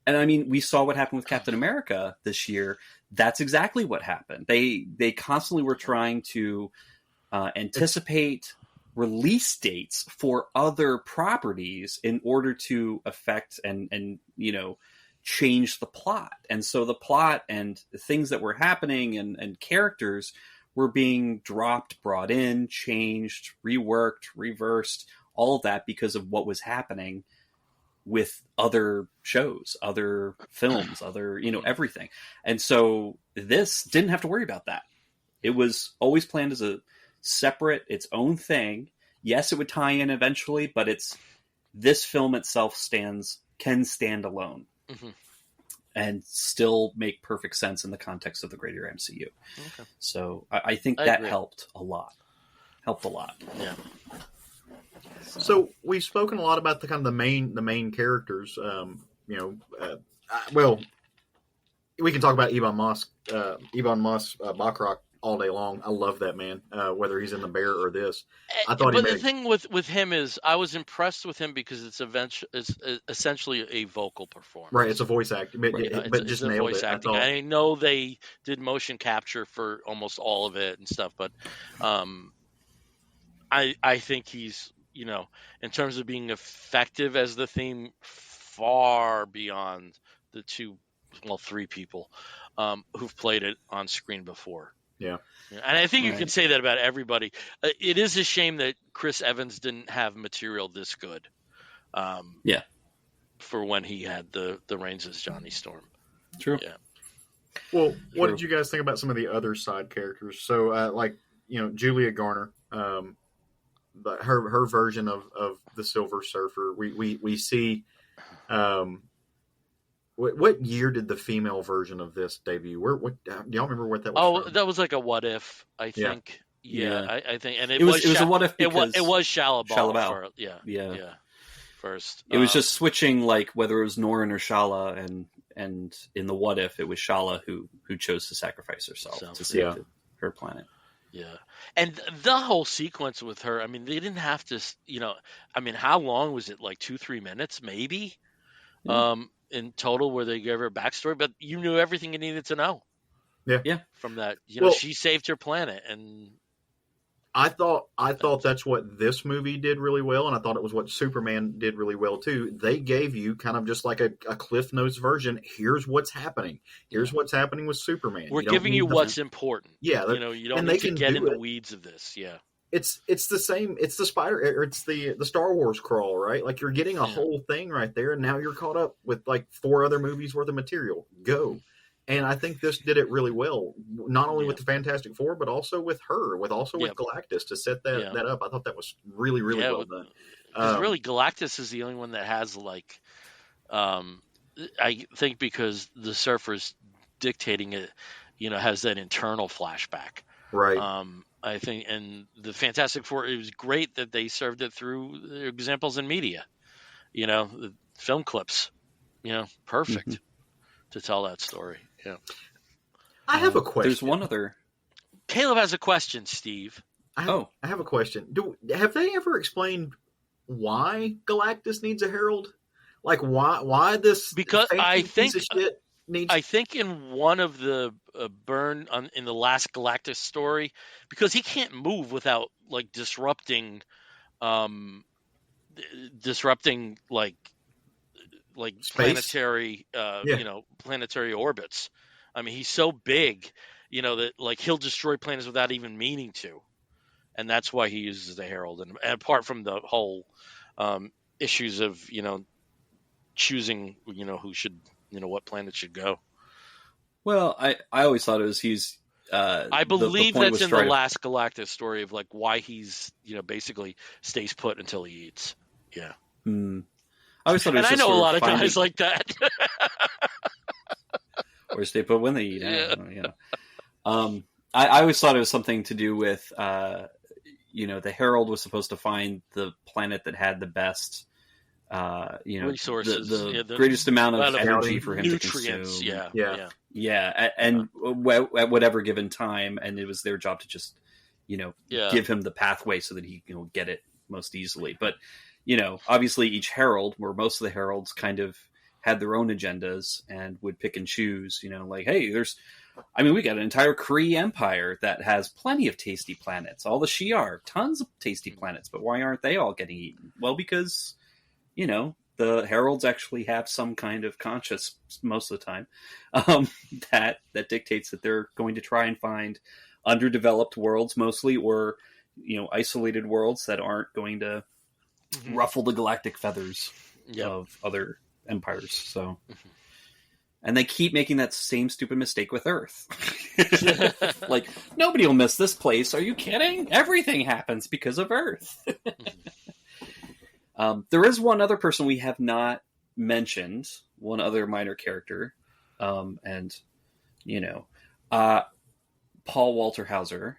And I mean, we saw what happened with Captain America this year. That's exactly what happened. They constantly were trying to anticipate release dates for other properties in order to affect and change the plot. And so the plot and things that were happening and characters were being dropped, brought in, changed, reworked, reversed, all of that because of what was happening with other shows, other films, other, everything. And so this didn't have to worry about that. It was always planned as a separate, its own thing. Yes, it would tie in eventually, but this film itself can stand alone. Mm-hmm. And still make perfect sense in the context of the greater MCU. Okay. So I think that helped a lot. Yeah. So we've spoken a lot about the kind of the main characters. Well, we can talk about Ebon Moss-Bachrach all day long. I love that man, whether he's in The Bear or this. The thing with him is, I was impressed with him because it's essentially a vocal performance. Right, it's a voice acting, but just nailed it. I know they did motion capture for almost all of it and stuff, but I think he's, in terms of being effective as the theme, far beyond the 3 people who've played it on screen before. Yeah. And I think you can say that about everybody. It is a shame that Chris Evans didn't have material this good. For when he had the reins as Johnny Storm. True. Yeah. Well, what did you guys think about some of the other side characters? So, Julia Garner, her version of the Silver Surfer. We see. What year did the female version of this debut? Do y'all remember what that was? That was like a what if, I think. Yeah. I think, and it was a what if because it was Shalla Bal. First, it was just switching, like whether it was Norrin or Shala, and in the what if it was Shala who chose to sacrifice herself to save her planet. Yeah, and the whole sequence with her. I mean, they didn't have to. How long was it? Like 2-3 minutes, maybe. Mm-hmm. In total, where they gave her a backstory, but you knew everything you needed to know. Yeah. From that, she saved her planet, and I thought that's what this movie did really well, and I thought it was what Superman did really well too. They gave you kind of just like a Cliff Notes version. Here's what's happening. Here's what's happening with Superman. We're You don't giving need you the- what's important. Yeah, You don't and need they to can get do in the it. weeds of this. Yeah. It's the same. It's the Star Wars crawl, right? Like you're getting a whole thing right there, and now you're caught up with like 4 other movies worth of material. Go. And I think this did it really well, not only with the Fantastic Four, but also with her, with Galactus to set that up. I thought that was really, really well done. Because really, Galactus is the only one that has like, I think because the Surfer's dictating it, has that internal flashback. Right. I think, and the Fantastic Four, it was great that they served it through examples in media, the film clips, perfect to tell that story. Yeah. I have a question. There's one other. Caleb has a question, Steve. I have a question. Have they ever explained why Galactus needs a herald? Like why this? Because I think piece of shit needs. I think in one of the in the last Galactus story, because he can't move without like disrupting like Space? planetary planetary orbits. I mean, he's so big, that like he'll destroy planets without even meaning to, and that's why he uses the Herald. And apart from the whole issues of choosing who should what planet should go. Well, I always thought it was he's. I believe that's in the last Galactus story of like why he's basically stays put until he eats. Yeah. I always thought it was and I just know a lot of finding... guys like that. Or stay put when they eat. I always thought it was something to do with the Herald was supposed to find the planet that had the best resources, the greatest amount of energy for him nutrients, to consume. And at whatever given time, and it was their job to just give him the pathway so that he can get it most easily. But obviously each herald, or most of the heralds, kind of had their own agendas and would pick and choose. Like, hey, we got an entire Kree empire that has plenty of tasty planets. All the Shi'ar, tons of tasty planets, but why aren't they all getting eaten? Well, because the heralds actually have some kind of conscience most of the time that dictates that they're going to try and find underdeveloped worlds mostly, or isolated worlds that aren't going to ruffle the galactic feathers of other empires. So, and they keep making that same stupid mistake with Earth. Like, nobody will miss this place. Are you kidding? Everything happens because of Earth. There is one other person we have not mentioned, one other minor character, Paul Walter Hauser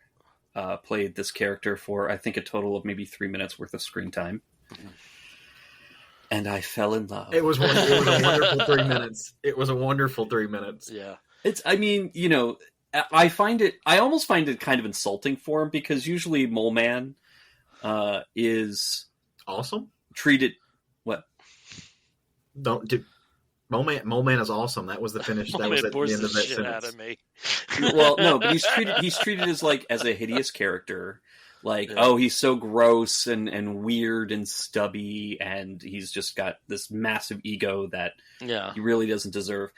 played this character for, I think, a total of maybe 3 minutes worth of screen time. And I fell in love. It was a wonderful 3 minutes. It was a wonderful 3 minutes. Yeah. I almost find it kind of insulting for him, because usually Mole Man is awesome. Treated what? Mole Man is awesome. That was the finish. That was at the end of that sentence. Out of me. Well, no, but he's treated as a hideous character. Like, he's so gross and weird and stubby, and he's just got this massive ego that he really doesn't deserve.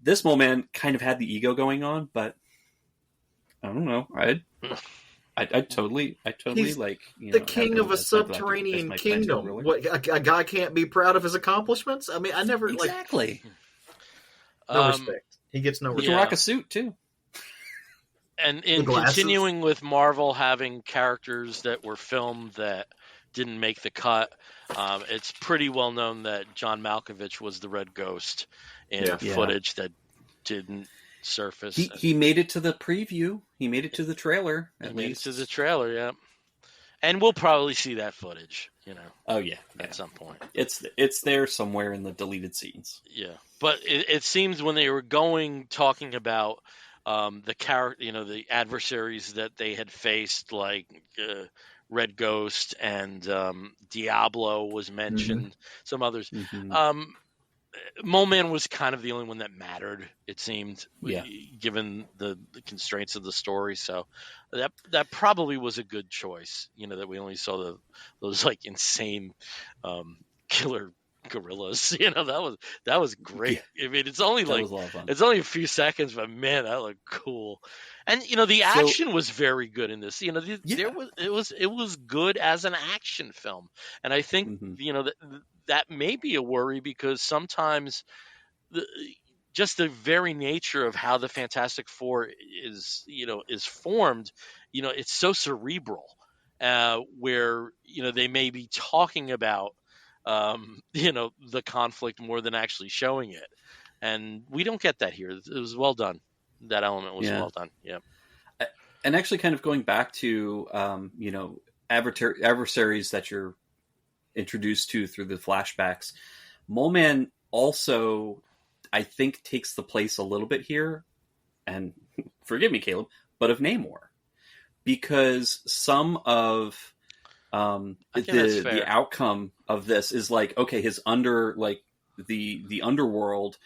This Mole Man kind of had the ego going on, but I don't know. I totally he's like the king of a subterranean kingdom. Really. What a guy can't be proud of his accomplishments. I mean, I never exactly. No respect. He gets no respect. He can rock a suit too. And in continuing with Marvel having characters that were filmed that didn't make the cut, it's pretty well known that John Malkovich was the Red Ghost in footage that didn't surface. He made it to the preview. He made it to the trailer. Made it to the trailer, yeah. And we'll probably see that footage, Oh yeah, at some point. It's there somewhere in the deleted scenes. Yeah, but it seems when they were talking about the character, the adversaries that they had faced, like Red Ghost and Diablo was mentioned, some others. Mole Man was kind of the only one that mattered, it seemed, Yeah. given the constraints of the story. So that probably was a good choice. That we only saw those like insane killer gorillas. That was great. Yeah. I mean, it's only That was a lot of fun. it's only a few seconds, but man, that looked cool. And the action was very good in this. It was good as an action film, and I think that may be a worry because sometimes just the very nature of how the Fantastic Four is formed, it's so cerebral, where they may be talking about the conflict more than actually showing it, and we don't get that here. It was well done. That element was well done. Yeah. And actually, kind of going back to adversaries that you're introduced to through the flashbacks, Mole Man also, I think, takes the place a little bit here, and forgive me, Caleb, but of Namor, because some of the outcome of this is like, okay, his the underworld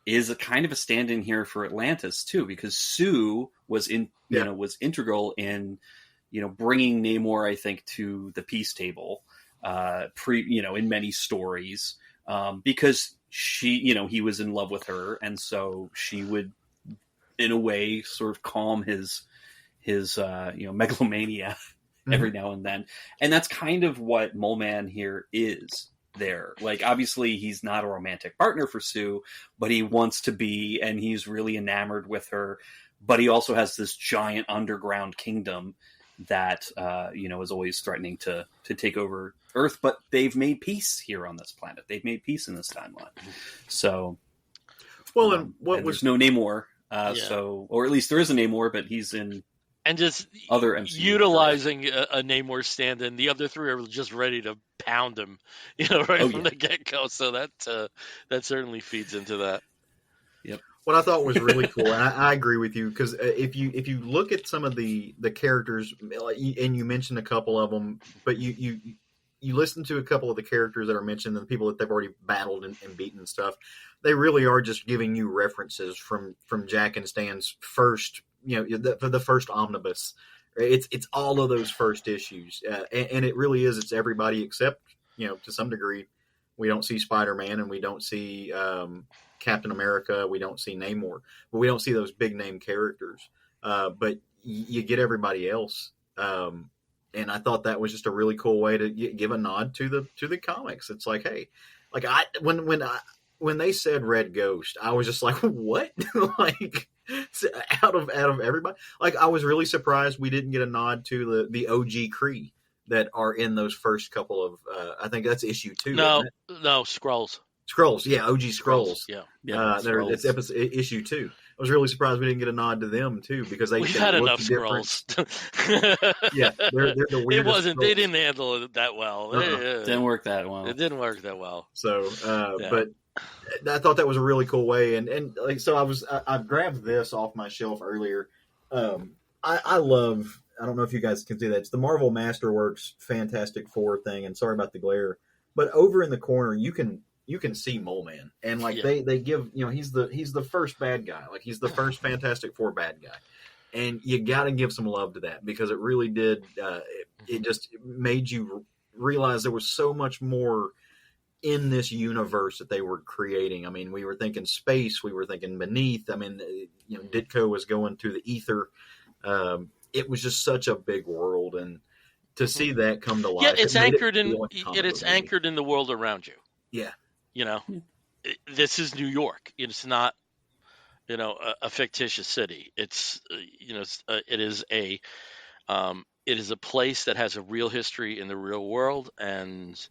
is a kind of a stand-in here for Atlantis too, because Sue was was integral in bringing Namor, I think, to the peace table in many stories, because he was in love with her, and so she would in a way sort of calm his megalomania every now and then. And that's kind of what Mole Man here is there. Like, obviously he's not a romantic partner for Sue, but he wants to be, and he's really enamored with her, but he also has this giant underground kingdom that is always threatening to take over Earth, but they've made peace here on this planet. They've made peace in this timeline. So and there's no Namor, or at least there is a Namor, but he's in and just other MCU utilizing a Namor stand-in. The other three are just ready to pound him, from the get-go. So that certainly feeds into that. Yep. What I thought was really cool, and I agree with you, because if you look at some of the characters, and you mentioned a couple of them, but you listen to a couple of the characters that are mentioned, and the people that they've already battled and beaten and stuff, they really are just giving you references from Jack and Stan's first, the first omnibus. It's all of those first issues, and it really is. It's everybody except, to some degree, we don't see Spider-Man and we don't see Captain America, we don't see Namor, but we don't see those big name characters. But you get everybody else, and I thought that was just a really cool way to give a nod to the comics. It's like, hey, like when they said Red Ghost, I was just like, what? Like, out of everybody, like, I was really surprised we didn't get a nod to the OG Kree that are in those first couple of I think that's issue 2. No, Skrulls. Skrulls, yeah, OG Skrulls. Yeah. It's issue 2. I was really surprised we didn't get a nod to them too, because they had enough Skrulls. Yeah, they're the weirdest. It wasn't. Skrulls. They didn't handle it that well. Didn't work that well. It didn't work that well. So, but I thought that was a really cool way, and like, so I grabbed this off my shelf earlier. I love. I don't know if you guys can see that. It's the Marvel Masterworks Fantastic Four thing, and sorry about the glare, but over in the corner you can see Mole Man, and like they give, he's the first bad guy, like he's the first Fantastic Four bad guy, and you got to give some love to that, because it really did. It just made you realize there was so much more in this universe that they were creating. I mean, we were thinking space, we were thinking beneath. I mean, Ditko was going through the ether. It was just such a big world, and to see that come to life. Yeah, it's anchored in the world around you. Yeah. This is New York. It's not, a fictitious city. It's, it is a place that has a real history in the real world, and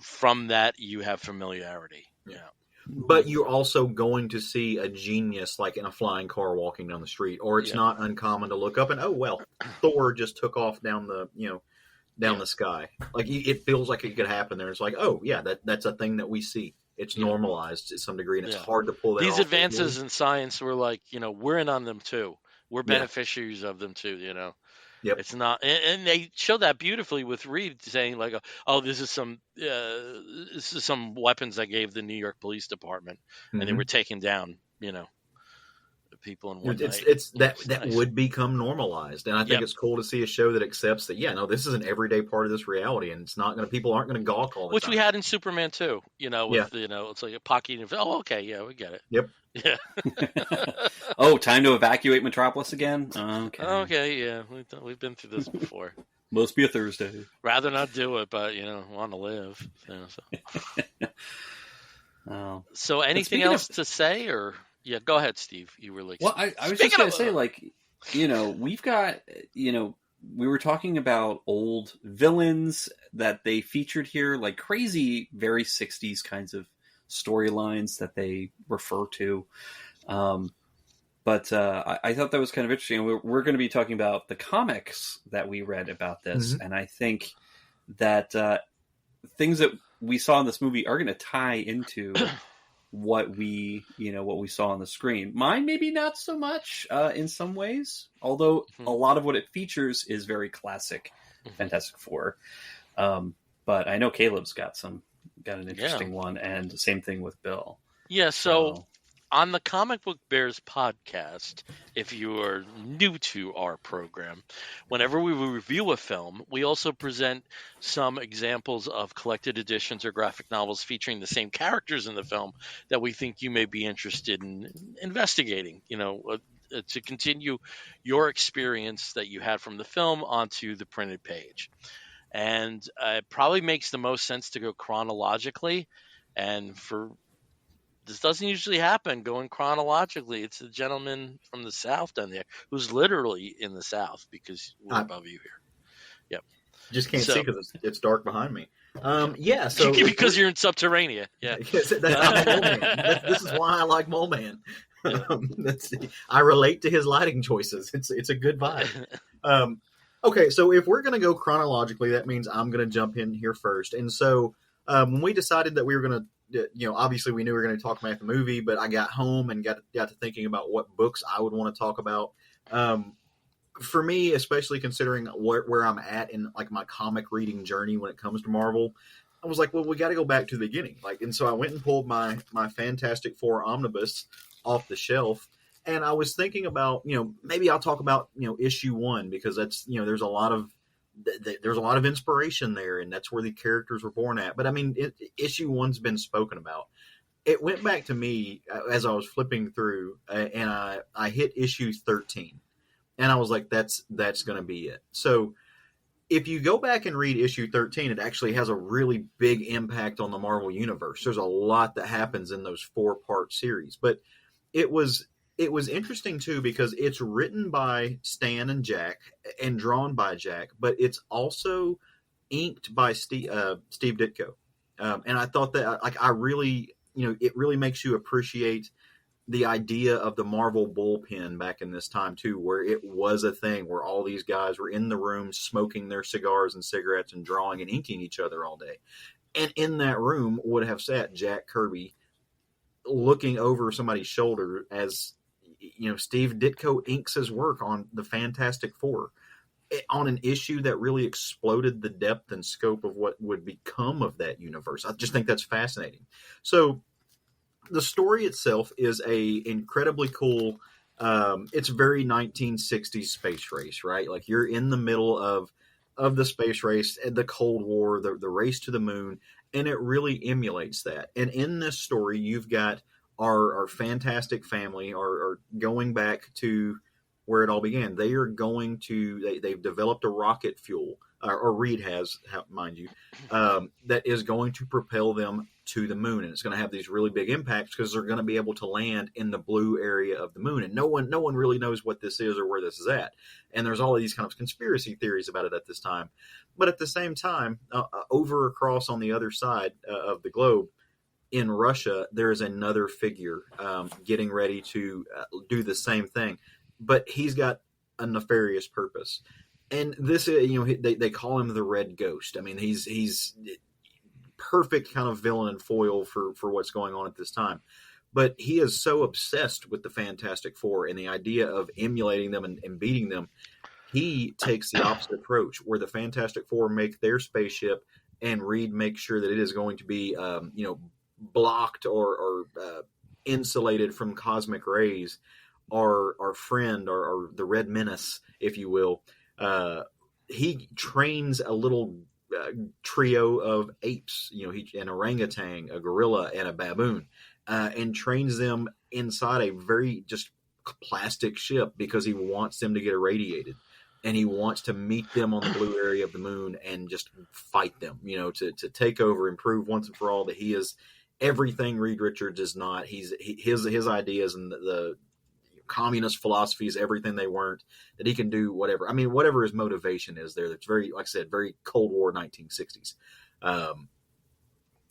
from that you have familiarity. Yeah. But you're also going to see a genius like in a flying car walking down the street, or it's not uncommon to look up and, oh, well, Thor just took off down the, the sky. Like, it feels like it could happen there. It's like, oh yeah, that's a thing that we see. It's normalized to some degree, and it's hard to pull that These off. advances in science, we're like, we're in on them too. We're beneficiaries of them too, Yep. It's not, and they show that beautifully with Reed saying like, "Oh, this is some weapons I gave the New York Police Department, and they were taking down, people in one night." It's that nice. would become normalized, and I think it's cool to see a show that accepts that. Yeah, no, this is an everyday part of this reality, and it's not going to people aren't going to gawk all the Which time. we had in Superman too. With it's like a pocket. Oh, okay, yeah, we get it. Yep. Yeah. Oh, time to evacuate Metropolis again? Okay. Okay, yeah. We've been through this before. Must be a Thursday. Rather not do it, but, want to live. Oh. So anything else to say? Or, yeah, go ahead, Steve. You were like... Well, I was just going to say, like, we've got, we were talking about old villains that they featured here, like crazy, very 60s kinds of storylines that they refer to. But I thought that was kind of interesting. We're going to be talking about the comics that we read about this. And I think that things that we saw in this movie are going to tie into what we saw on the screen. Mine, maybe not so much in some ways, although a lot of what it features is very classic Fantastic Four. But I know Caleb's got an interesting one, and same thing with Bill. Yeah, so on the Comic Book Bears podcast, if you are new to our program, whenever we review a film, we also present some examples of collected editions or graphic novels featuring the same characters in the film that we think you may be interested in investigating, to continue your experience that you had from the film onto the printed page. And it probably makes the most sense to go chronologically. And this doesn't usually happen going chronologically. It's a gentleman from the South down there who's literally in the South because we're above you here. Yep. Just can't see because it's dark behind me. So because you're in Subterranea. Yeah. Yes, I'm a mole man. This is why I like Mole Man. I relate to his lighting choices. It's a good vibe. Okay, so if we're going to go chronologically, that means I'm going to jump in here first. And so when we decided that we were going to, obviously we knew we were going to talk about the movie, but I got home and got to thinking about what books I would want to talk about. For me, especially considering where I'm at in like my comic reading journey when it comes to Marvel, I was like, well, we got to go back to the beginning. And so I went and pulled my Fantastic Four omnibus off the shelf. And I was thinking about, maybe I'll talk about, issue 1, because that's, there's a lot of inspiration there, and that's where the characters were born at. But I mean, issue 1's been spoken about. It went back to me as I was flipping through, and I hit issue 13, and I was like, that's going to be it. So if you go back and read issue 13, it actually has a really big impact on the Marvel Universe. There's a lot that happens in those 4-part series, but it was interesting too because it's written by Stan and Jack and drawn by Jack, but it's also inked by Steve Ditko. And I thought that I really, it really makes you appreciate the idea of the Marvel bullpen back in this time too, where it was a thing where all these guys were in the room smoking their cigars and cigarettes and drawing and inking each other all day. And in that room would have sat Jack Kirby looking over somebody's shoulder as Steve Ditko inks his work on the Fantastic Four on an issue that really exploded the depth and scope of what would become of that universe. I just think that's fascinating. So the story itself is a incredibly cool, it's very 1960s space race, right? Like you're in the middle of the space race, the Cold War, the race to the moon, and it really emulates that. And in this story, you've got our fantastic family are going back to where it all began. They are going to, they've developed a rocket fuel, or Reed has, mind you, that is going to propel them to the moon. And it's going to have these really big impacts because they're going to be able to land in the blue area of the moon. And no one really knows what this is or where this is at. And there's all of these kind of conspiracy theories about it at this time. But at the same time, over across on the other side of the globe, in Russia, there is another figure getting ready to do the same thing, but he's got a nefarious purpose. And this, they call him the Red Ghost. I mean, he's perfect kind of villain and foil for what's going on at this time. But he is so obsessed with the Fantastic Four and the idea of emulating them and beating them. He takes the opposite approach, where the Fantastic Four make their spaceship, and Reed makes sure that it is going to be, blocked or insulated from cosmic rays. Our friend, or the Red Menace, if you will, he trains a little trio of apes, an orangutan, a gorilla, and a baboon, and trains them inside a very just plastic ship because he wants them to get irradiated. And he wants to meet them on the blue area of the moon and just fight them, to take over and prove once and for all that he is everything Reed Richards is not. His ideas and the communist philosophy is everything they weren't, that he can do whatever. I mean, whatever his motivation is there, that's very, like I said, very Cold War 1960s.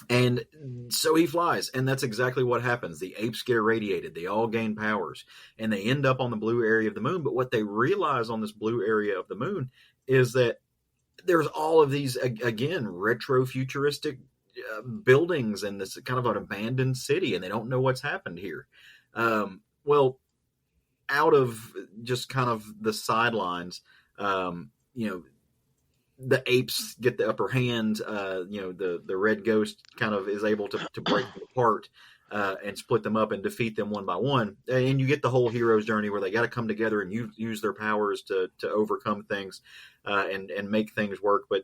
And so he flies, and that's exactly what happens. The apes get irradiated. They all gain powers, and they end up on the blue area of the moon. But what they realize on this blue area of the moon is that there's all of these, again, retro-futuristic buildings and this kind of an abandoned city, and they don't know what's happened here. Well, out of just kind of the sidelines, the apes get the upper hand. The Red Ghost kind of is able to break them apart and split them up and defeat them one by one. And you get the whole hero's journey where they got to come together and use their powers to overcome things and make things work. But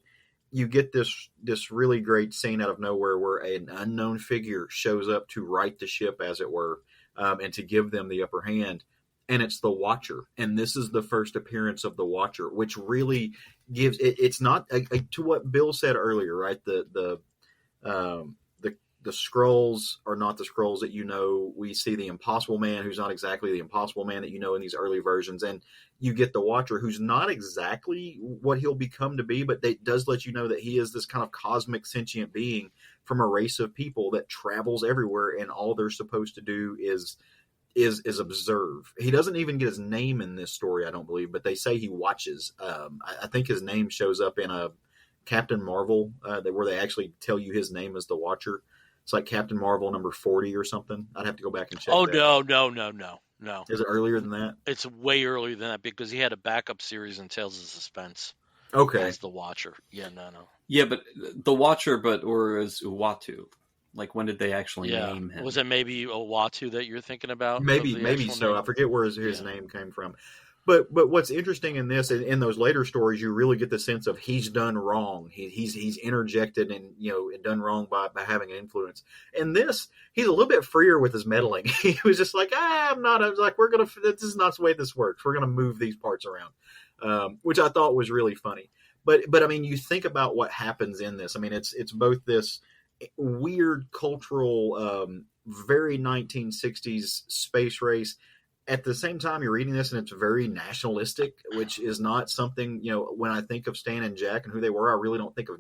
you get this really great scene out of nowhere where an unknown figure shows up to right the ship, as it were, and to give them the upper hand. And it's the Watcher. And this is the first appearance of the Watcher, which really gives it's not to what Bill said earlier, right? The Skrulls are not the Skrulls that we see the Impossible Man, who's not exactly the Impossible Man that in these early versions, and you get the Watcher, who's not exactly what he'll become to be, but it does let you know that he is this kind of cosmic sentient being from a race of people that travels everywhere, and all they're supposed to do is observe. He doesn't even get his name in this story, I don't believe, but they say he watches. I think his name shows up in a Captain Marvel, where they actually tell you his name is the Watcher. It's like Captain Marvel number 40 or something. I'd have to go back and check. Oh, that. No. Is it earlier than that? It's way earlier than that because he had a backup series in Tales of Suspense. Okay. As the Watcher. Yeah, no. Yeah, but the Watcher, or as Uatu. Like, when did they actually name him? Was it maybe Uatu that you're thinking about? Maybe so. Name? I forget where his name came from. But what's interesting in this, in those later stories, you really get the sense of he's done wrong. He's interjected and done wrong by having an influence. And this, he's a little bit freer with his meddling. He was just like, I'm not. I was like, this is not the way this works. We're gonna move these parts around, which I thought was really funny. But I mean, you think about what happens in this. I mean, it's both this weird cultural, very 1960s space race. At the same time, you're reading this and it's very nationalistic, which is not something, when I think of Stan and Jack and who they were, I really don't think of,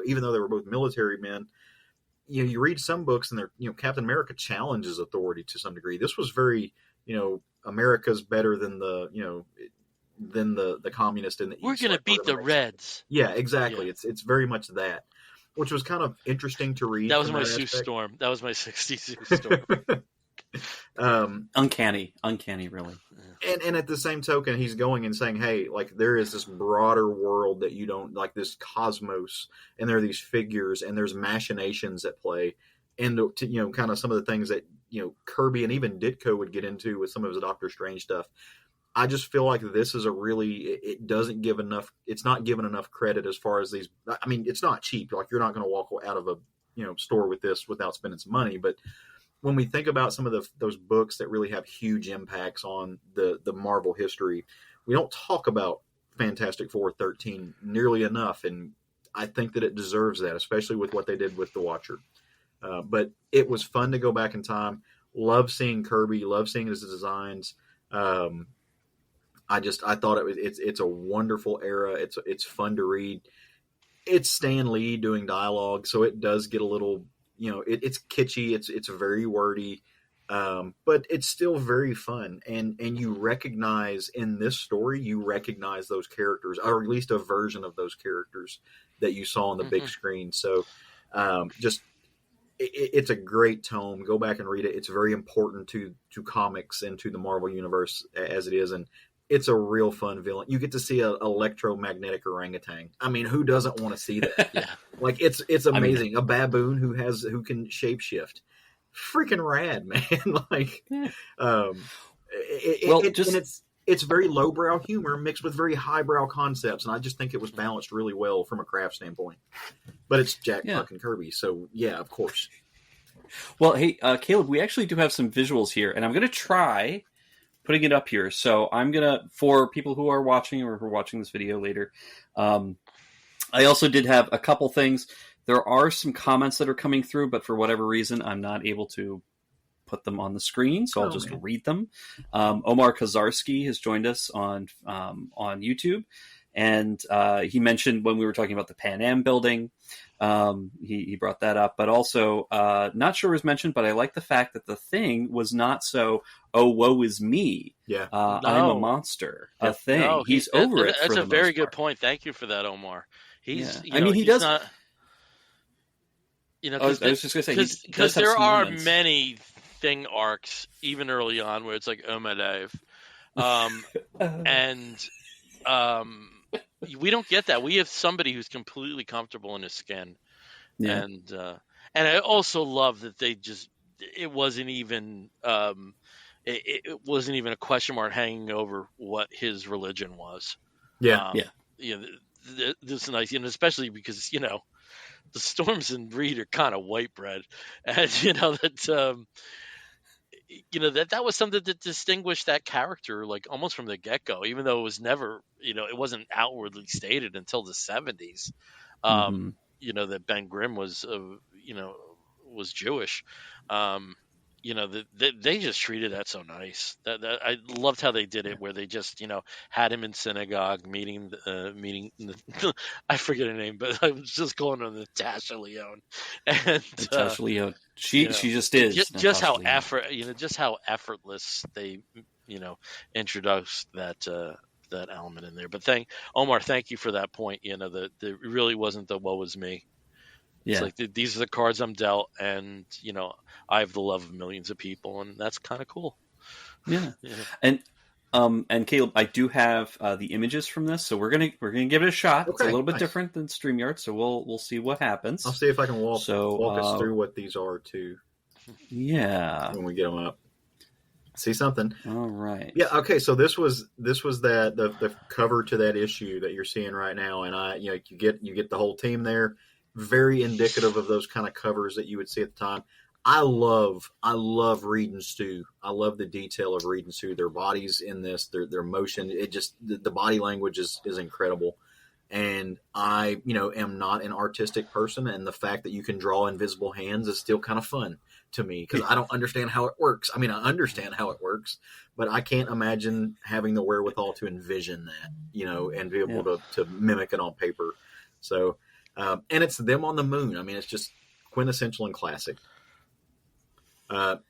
even though they were both military men, you read some books and they're, Captain America challenges authority to some degree. This was very, America's better than the communist in the East. We're going to beat the Reds. Yeah, exactly. Yeah. It's very much that, which was kind of interesting to read. That was my Sue Storm. That was my 60s Sue Storm. Uncanny, really. And at the same token, he's going and saying, hey, like, there is this broader world that you don't, like, this cosmos, and there are these figures, and there's machinations at play, and kind of some of the things that Kirby and even Ditko would get into with some of his Doctor Strange stuff. I just feel like this is it doesn't give enough, it's not given enough credit as far as these. I mean, it's not cheap. Like, you're not going to walk out of a store with this without spending some money, but when we think about some of those books that really have huge impacts on the Marvel history, we don't talk about Fantastic Four 13 nearly enough, and I think that it deserves that, especially with what they did with the Watcher. But it was fun to go back in time. Love seeing Kirby. Love seeing his designs. I thought it's a wonderful era. It's fun to read. It's Stan Lee doing dialogue, so it does get a little. It's kitschy. It's very wordy, but it's still very fun. And you recognize in this story, those characters, or at least a version of those characters that you saw on the big screen. So, it's a great tome. Go back and read it. It's very important to comics and to the Marvel universe as it is. And it's a real fun villain. You get to see an electromagnetic orangutan. I mean, who doesn't want to see that? Yeah. Like it's amazing. A baboon who can shapeshift. Freaking rad, man. Like, and it's very lowbrow humor mixed with very highbrow concepts, and I just think it was balanced really well from a craft standpoint. But it's Jack fucking Kirby, so yeah, of course. Well, hey, Caleb, we actually do have some visuals here, and I'm going to try putting it up here. So I'm going to, for people who are watching or who are watching this video later, I also did have a couple things. There are some comments that are coming through, but for whatever reason, I'm not able to put them on the screen, so I'll just read them. Omar Kazarski has joined us on YouTube, and he mentioned when we were talking about the Pan Am building, he brought that up, but also not sure it was mentioned, but I like the fact that the thing was not so, oh, woe is me. Yeah, I'm a monster. A thing. No, he's over it. That's for a very good point. Thank you for that, Omar. He's. Yeah. He does. Not, I was just going to say because there are many thing arcs even early on where it's like, oh my life, and we don't get that. We have somebody who's completely comfortable in his skin, and I also love that it wasn't even it wasn't even a question mark hanging over what his religion was. This is nice, especially because the Storms and Reed are kind of white bread, and that that was something that distinguished that character, like almost from the get go, even though it was never, it wasn't outwardly stated until the 70s, that Ben Grimm was Jewish. They just treated that so nice. That I loved how they did it, where they just had him in synagogue meeting. I forget her name, but I was just calling her Natasha Lyonne. And Natasha Lyonne, she just is just how just how effortless they introduced that element in there. But Omar, thank you for that point. That it really wasn't the woe is me. It's like these are the cards I'm dealt, and I have the love of millions of people, and that's kind of cool. Yeah. And Caleb, I do have the images from this, so we're gonna give it a shot. Okay, it's a little bit different than StreamYard, so we'll see what happens. I'll see if I can walk us through what these are too. Yeah, when we get them up, see something. All right. Yeah. Okay. So this was the cover to that issue that you're seeing right now, and you get the whole team there. Very indicative of those kind of covers that you would see at the time. I love Reed and Stu. I love the detail of Reed and Stu. Their bodies in this, their motion. It just the body language is incredible. And I am not an artistic person, and the fact that you can draw invisible hands is still kind of fun to me because I don't understand how it works. I mean, I understand how it works, but I can't imagine having the wherewithal to envision that, and be able to mimic it on paper. So. And it's them on the moon. I mean, it's just quintessential and classic.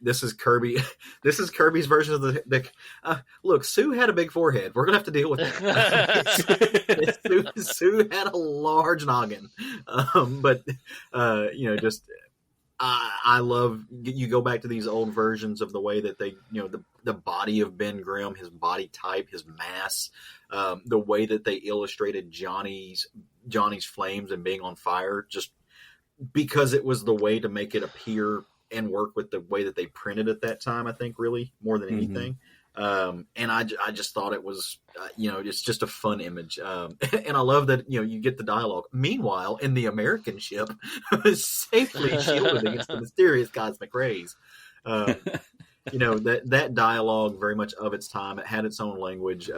This is Kirby. This is Kirby's version of the look, Sue had a big forehead. We're going to have to deal with it. Sue had a large noggin. But I love, you go back to these old versions of the way that they, the body of Ben Grimm, his body type, his mass, the way that they illustrated Johnny's flames and being on fire, just because it was the way to make it appear and work with the way that they printed at that time, I think, really, more than anything. And I just thought it was, it's just a fun image. And I love that, you get the dialogue. Meanwhile, in the American ship, safely shielded against the mysterious cosmic rays. That dialogue, very much of its time. It had its own language.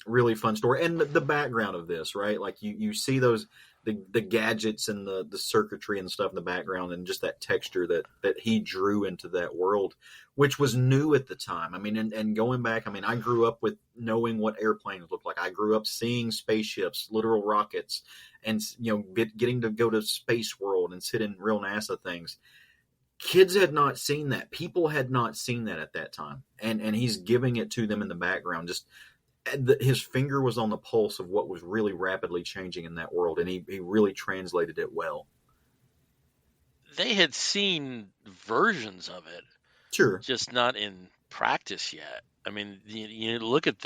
Really fun story. And the background of this, right? Like you see those, the gadgets and the circuitry and stuff in the background, and just that texture that he drew into that world, which was new at the time. I mean, and going back, I mean, I grew up with knowing what airplanes looked like. I grew up seeing spaceships, literal rockets, and getting to go to Space World and sit in real NASA things. Kids had not seen that. People had not seen that at that time, and he's giving it to them in the background. Just his finger was on the pulse of what was really rapidly changing in that world, and he really translated it well. They had seen versions of it, sure, just not in practice yet. I mean, you look at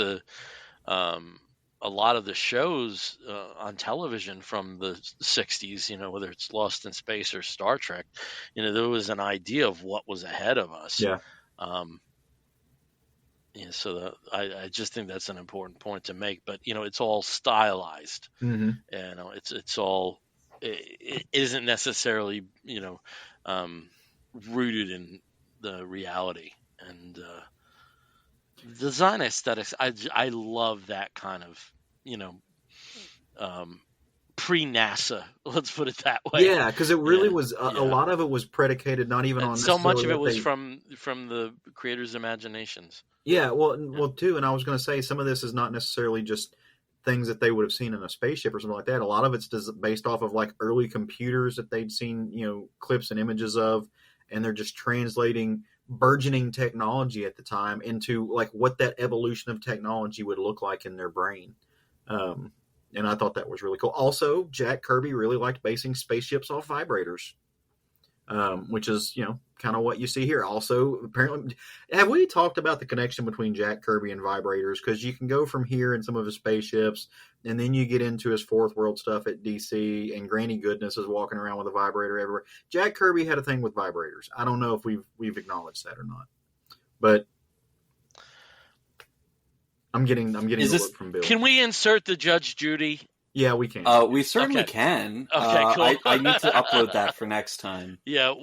a lot of the shows on television from the 60s, whether it's Lost in Space or Star Trek, there was an idea of what was ahead of us. Yeah. So I just think that's an important point to make. But it's all stylized. Mm-hmm. It's all, it isn't necessarily rooted in the reality. And design aesthetics, I love that kind of pre-NASA, let's put it that way. Yeah, because it really was a lot of it was predicated not even on so much of it was from the creators' imaginations. Yeah, well, too, and I was going to say some of this is not necessarily just things that they would have seen in a spaceship or something like that. A lot of it's based off of like early computers that they'd seen, clips and images of, and they're just translating burgeoning technology at the time into like what that evolution of technology would look like in their brain. And I thought that was really cool. Also, Jack Kirby really liked basing spaceships off vibrators, which is, kind of what you see here. Also, apparently, have we talked about the connection between Jack Kirby and vibrators? Because you can go from here in some of his spaceships, and then you get into his Fourth World stuff at DC, and Granny Goodness is walking around with a vibrator everywhere. Jack Kirby had a thing with vibrators. I don't know if we've acknowledged that or not, but I'm getting a look from Bill. Can we insert the Judge Judy? Yeah, we can. We certainly can. Okay, cool. I need to upload that for next time. Yeah.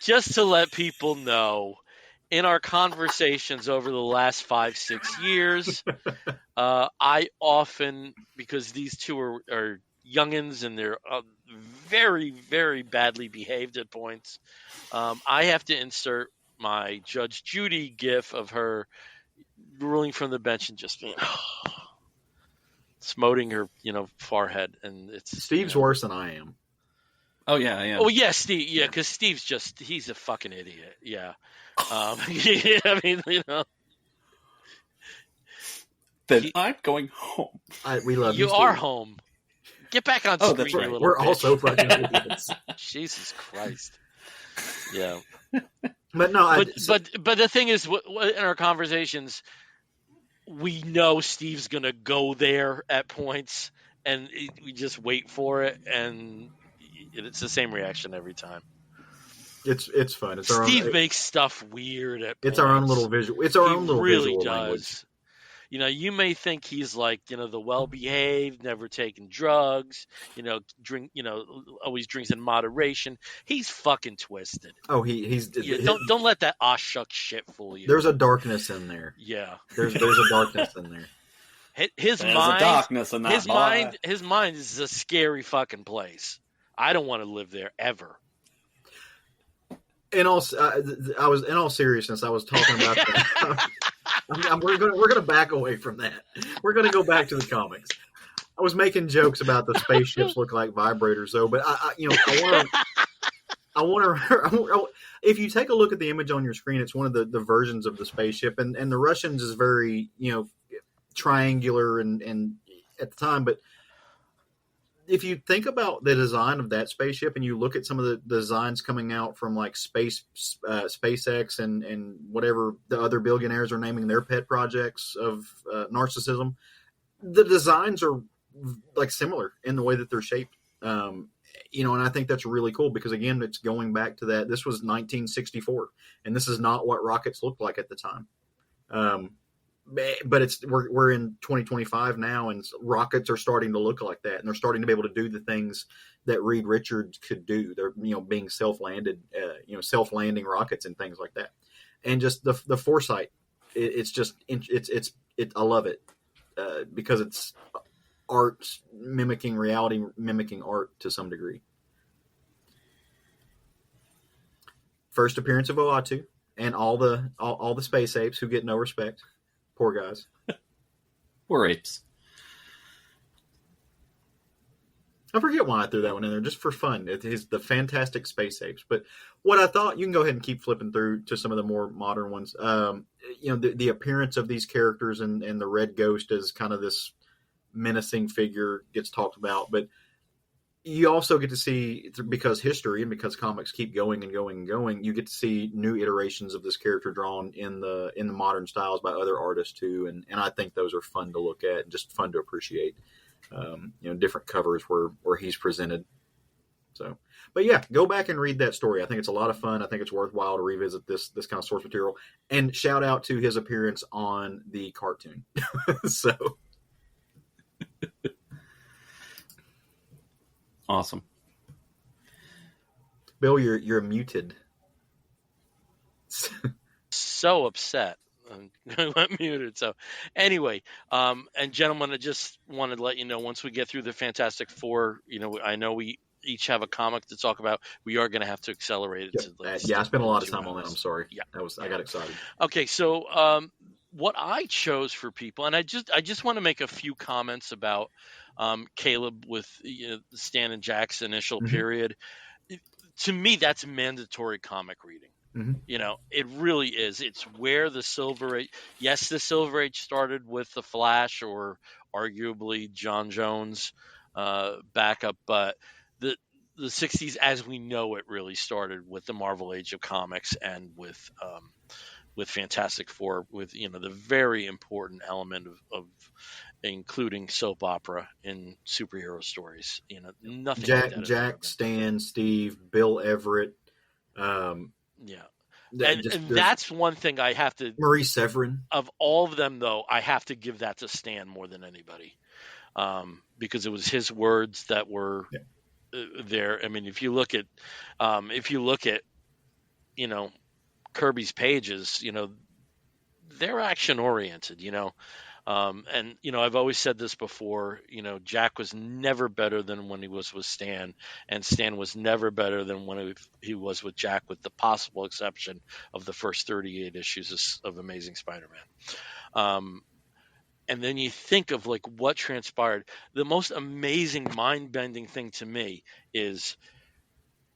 Just to let people know, in our conversations over the last 5-6 years, I often, because these two are youngins and they're very, very badly behaved at points, I have to insert my Judge Judy gif of her ruling from the bench and just smoting her, forehead, and it's Steve's worse than I am. Oh yeah, I am. Oh yeah, Steve. Yeah, because Steve's he's a fucking idiot. Yeah. Yeah, I mean, Then I'm going home. We love you. You are home. Get back on screen, that's right. You little We're bitch. also fucking idiots. Jesus Christ. Yeah. But no, but the thing is, in our conversations, we know Steve's gonna go there at points, and we just wait for it, and it's the same reaction every time. It's fun. Steve makes stuff weird at points. It's our own little visual. It's our own little really visual does. language. You may think he's like, the well-behaved, never taking drugs, always drinks in moderation. He's fucking twisted. Oh, he's don't let that shuck shit fool you. There's a darkness in there. Yeah. There's a darkness in there. There's a darkness in that his mind is a scary fucking place. I don't want to live there ever. In all seriousness, I was talking about that. We're gonna back away from that. We're gonna go back to the comics. I was making jokes about the spaceships look like vibrators, though. But I want to. If you take a look at the image on your screen, it's one of the versions of the spaceship, and the Russians is very triangular and at the time, but if you think about the design of that spaceship and you look at some of the designs coming out from like SpaceX and whatever the other billionaires are naming their pet projects of narcissism, the designs are like similar in the way that they're shaped. And I think that's really cool because again, it's going back to that. This was 1964 and this is not what rockets looked like at the time. But we're in 2025 now, and rockets are starting to look like that, and they're starting to be able to do the things that Reed Richards could do. They're being self-landing rockets and things like that, and just the foresight. I love it because it's art mimicking reality, mimicking art to some degree. First appearance of Oatu and all the space apes who get no respect. Poor guys. Poor apes. I forget why I threw that one in there, just for fun. It is the Fantastic Space Apes. But what I thought, you can go ahead and keep flipping through to some of the more modern ones. The appearance of these characters and the Red Ghost as kind of this menacing figure gets talked about. But you also get to see, because history and because comics keep going and going and going, you get to see new iterations of this character drawn in the modern styles by other artists too, and I think those are fun to look at and just fun to appreciate. Different covers where he's presented. So, but yeah, go back and read that story. I think it's a lot of fun. I think it's worthwhile to revisit this kind of source material. And shout out to his appearance on the cartoon. So Awesome. Bill, you're muted. So upset. I went muted. So anyway, and gentlemen, I just wanted to let you know, once we get through the Fantastic Four, I know we each have a comic to talk about. We are going to have to accelerate it. I spent a lot of time on that. I'm sorry. Yeah, I got excited. Okay, so what I chose for people, and I just want to make a few comments about Caleb with Stan and Jack's initial period. To me, that's mandatory comic reading. It really is. It's where the Silver Age. Yes, the Silver Age started with the Flash, or arguably John Jones backup, but the 60s, as we know it, really started with the Marvel Age of Comics and with Fantastic Four, with the very important element of including soap opera in superhero stories. Nothing. Jack, Stan, Steve, Bill Everett. Yeah. And that's one thing I have to. Marie Severin. Of all of them, though, I have to give that to Stan more than anybody, because it was his words that were there. I mean, if you look at, Kirby's pages, they're action oriented. And I've always said this before. Jack was never better than when he was with Stan, and Stan was never better than when he was with Jack, with the possible exception of the first 38 issues of Amazing Spider-Man. And then you think of what transpired. The most amazing, mind-bending thing to me is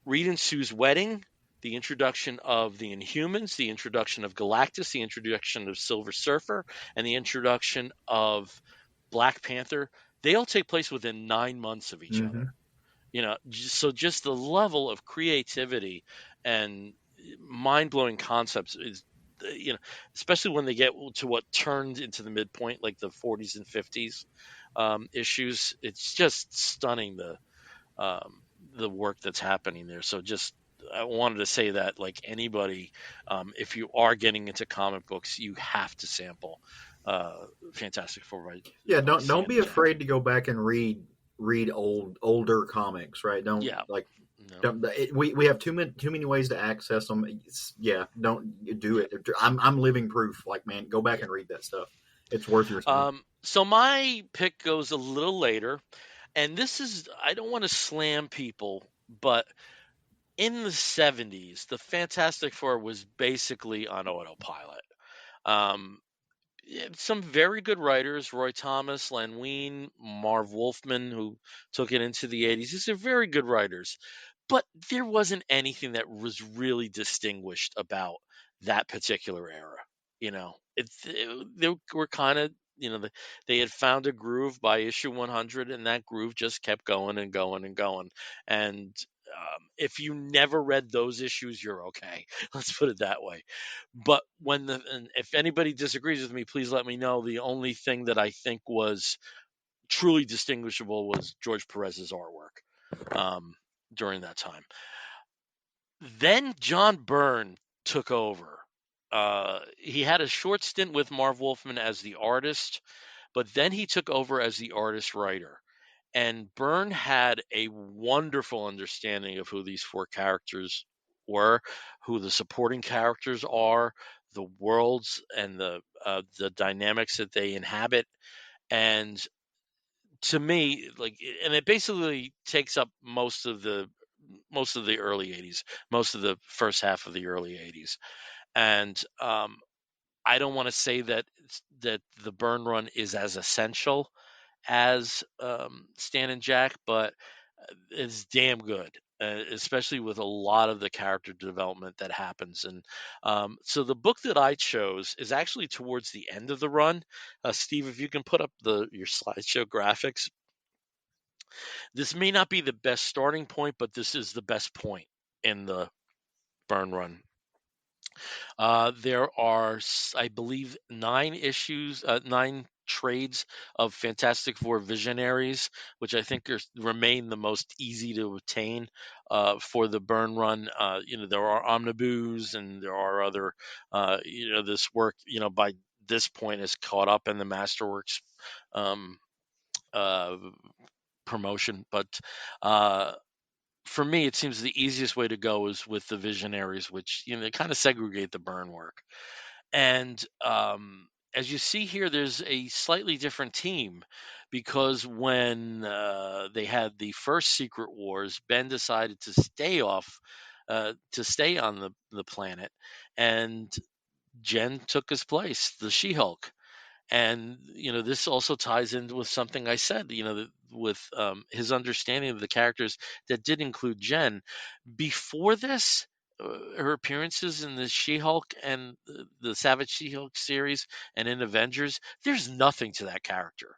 Reed and Sue's wedding, the introduction of the Inhumans, the introduction of Galactus, the introduction of Silver Surfer, and the introduction of Black Panther. They all take place within 9 months of each other. So just the level of creativity and mind-blowing concepts is, especially when they get to what turned into the midpoint, like the 40s and 50s issues. It's just stunning, the work that's happening there. So I wanted to say that, anybody, if you are getting into comic books, you have to sample Fantastic Four. Don't be afraid to go back and read older comics, right? We have too many ways to access them. Don't do it. I'm living proof. Man, go back and read that stuff. It's worth your time. So my pick goes a little later, and this is, I don't want to slam people, but in the 70s, the Fantastic Four was basically on autopilot. Some very good writers, Roy Thomas, Len Wein, Marv Wolfman, who took it into the 80s. These are very good writers. But there wasn't anything that was really distinguished about that particular era. They were kind of, they had found a groove by issue 100, and that groove just kept going and going and going. And if you never read those issues, you're okay. Let's put it that way. But and if anybody disagrees with me, please let me know. The only thing that I think was truly distinguishable was George Perez's artwork during that time. Then John Byrne took over. He had a short stint with Marv Wolfman as the artist, but then he took over as the artist-writer. And Byrne had a wonderful understanding of who these four characters were, who the supporting characters are, the worlds and the dynamics that they inhabit. And to me, and it basically takes up most of the early 80s, most of the first half of the early 80s. And I don't want to say that the Byrne run is as essential as Stan and Jack, but it's damn good, especially with a lot of the character development that happens. And so the book that I chose is actually towards the end of the run. Steve, if you can put up your slideshow graphics. This may not be the best starting point, but this is the best point in the Burn Run. There are, I believe, 9 trades of Fantastic Four Visionaries, which I think remain the most easy to obtain for the Burn Run. There are omnibus and there are other, this work, by this point is caught up in the Masterworks um, uh, promotion. But for me, it seems the easiest way to go is with the Visionaries, which kind of segregate the burn work. And as you see here, there's a slightly different team because when they had the first Secret Wars, Ben decided to stay on the planet, and Jen took his place, the She-Hulk. And this also ties in with something I said, with his understanding of the characters that did include Jen. Before this, her appearances in the She-Hulk and the Savage She-Hulk series and in Avengers, there's nothing to that character.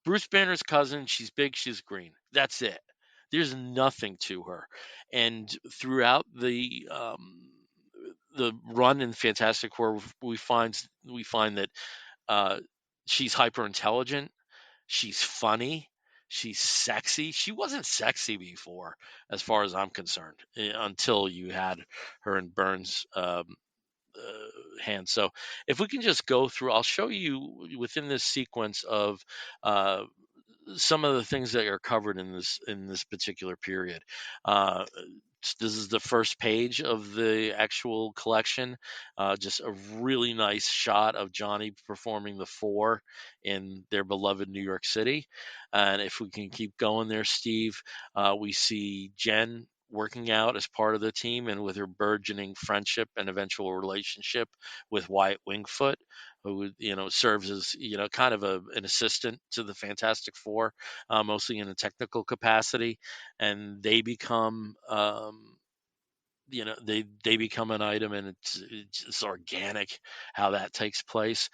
Bruce Banner's cousin, she's big, she's green. That's it. There's nothing to her. And throughout the run in Fantastic Four, we find that she's hyper intelligent, she's funny, she's sexy. She wasn't sexy before, as far as I'm concerned, until you had her in Burns' hand. So if we can just go through, I'll show you within this sequence of uh, some of the things that are covered in this particular period. This is the first page of the actual collection. Just a really nice shot of Johnny performing the Four in their beloved New York City. And if we can keep going there, Steve, we see Jen working out as part of the team and with her burgeoning friendship and eventual relationship with Wyatt Wingfoot, who serves as kind of an assistant to the Fantastic Four, mostly in a technical capacity, and they become they become an item, and it's organic how that takes place.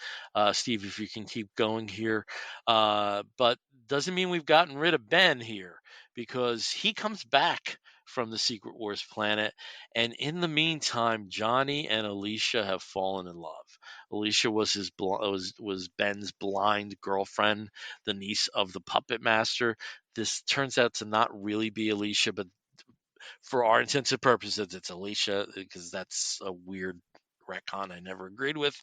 Steve, if you can keep going here, but doesn't mean we've gotten rid of Ben here, because he comes back from the Secret Wars planet, and in the meantime, Johnny and Alicia have fallen in love. Alicia was was Ben's blind girlfriend, the niece of the puppet master. This turns out to not really be Alicia, but for our intents and purposes, it's Alicia, because that's a weird retcon I never agreed with.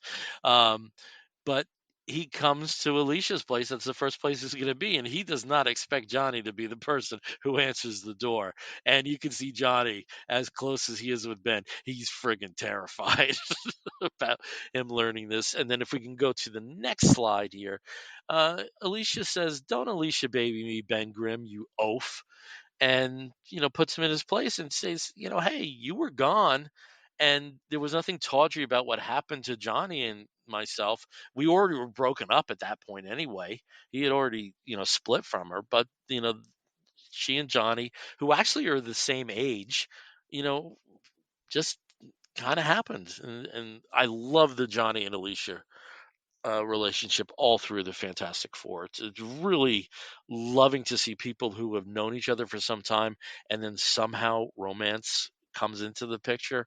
But he comes to Alicia's place. That's the first place he's going to be. And he does not expect Johnny to be the person who answers the door. And you can see Johnny, as close as he is with Ben, he's friggin' terrified about him learning this. And then if we can go to the next slide here, Alicia says, "Don't Alicia baby me, Ben Grimm, you oaf." And puts him in his place and says, "Hey, you were gone, and there was nothing tawdry about what happened to Johnny and myself. We already were broken up at that point anyway. He had already split from her, but she and Johnny, who actually are the same age, just kind of happened." And I love the Johnny and Alicia relationship all through the Fantastic Four. It's really loving to see people who have known each other for some time, and then somehow romance comes into the picture.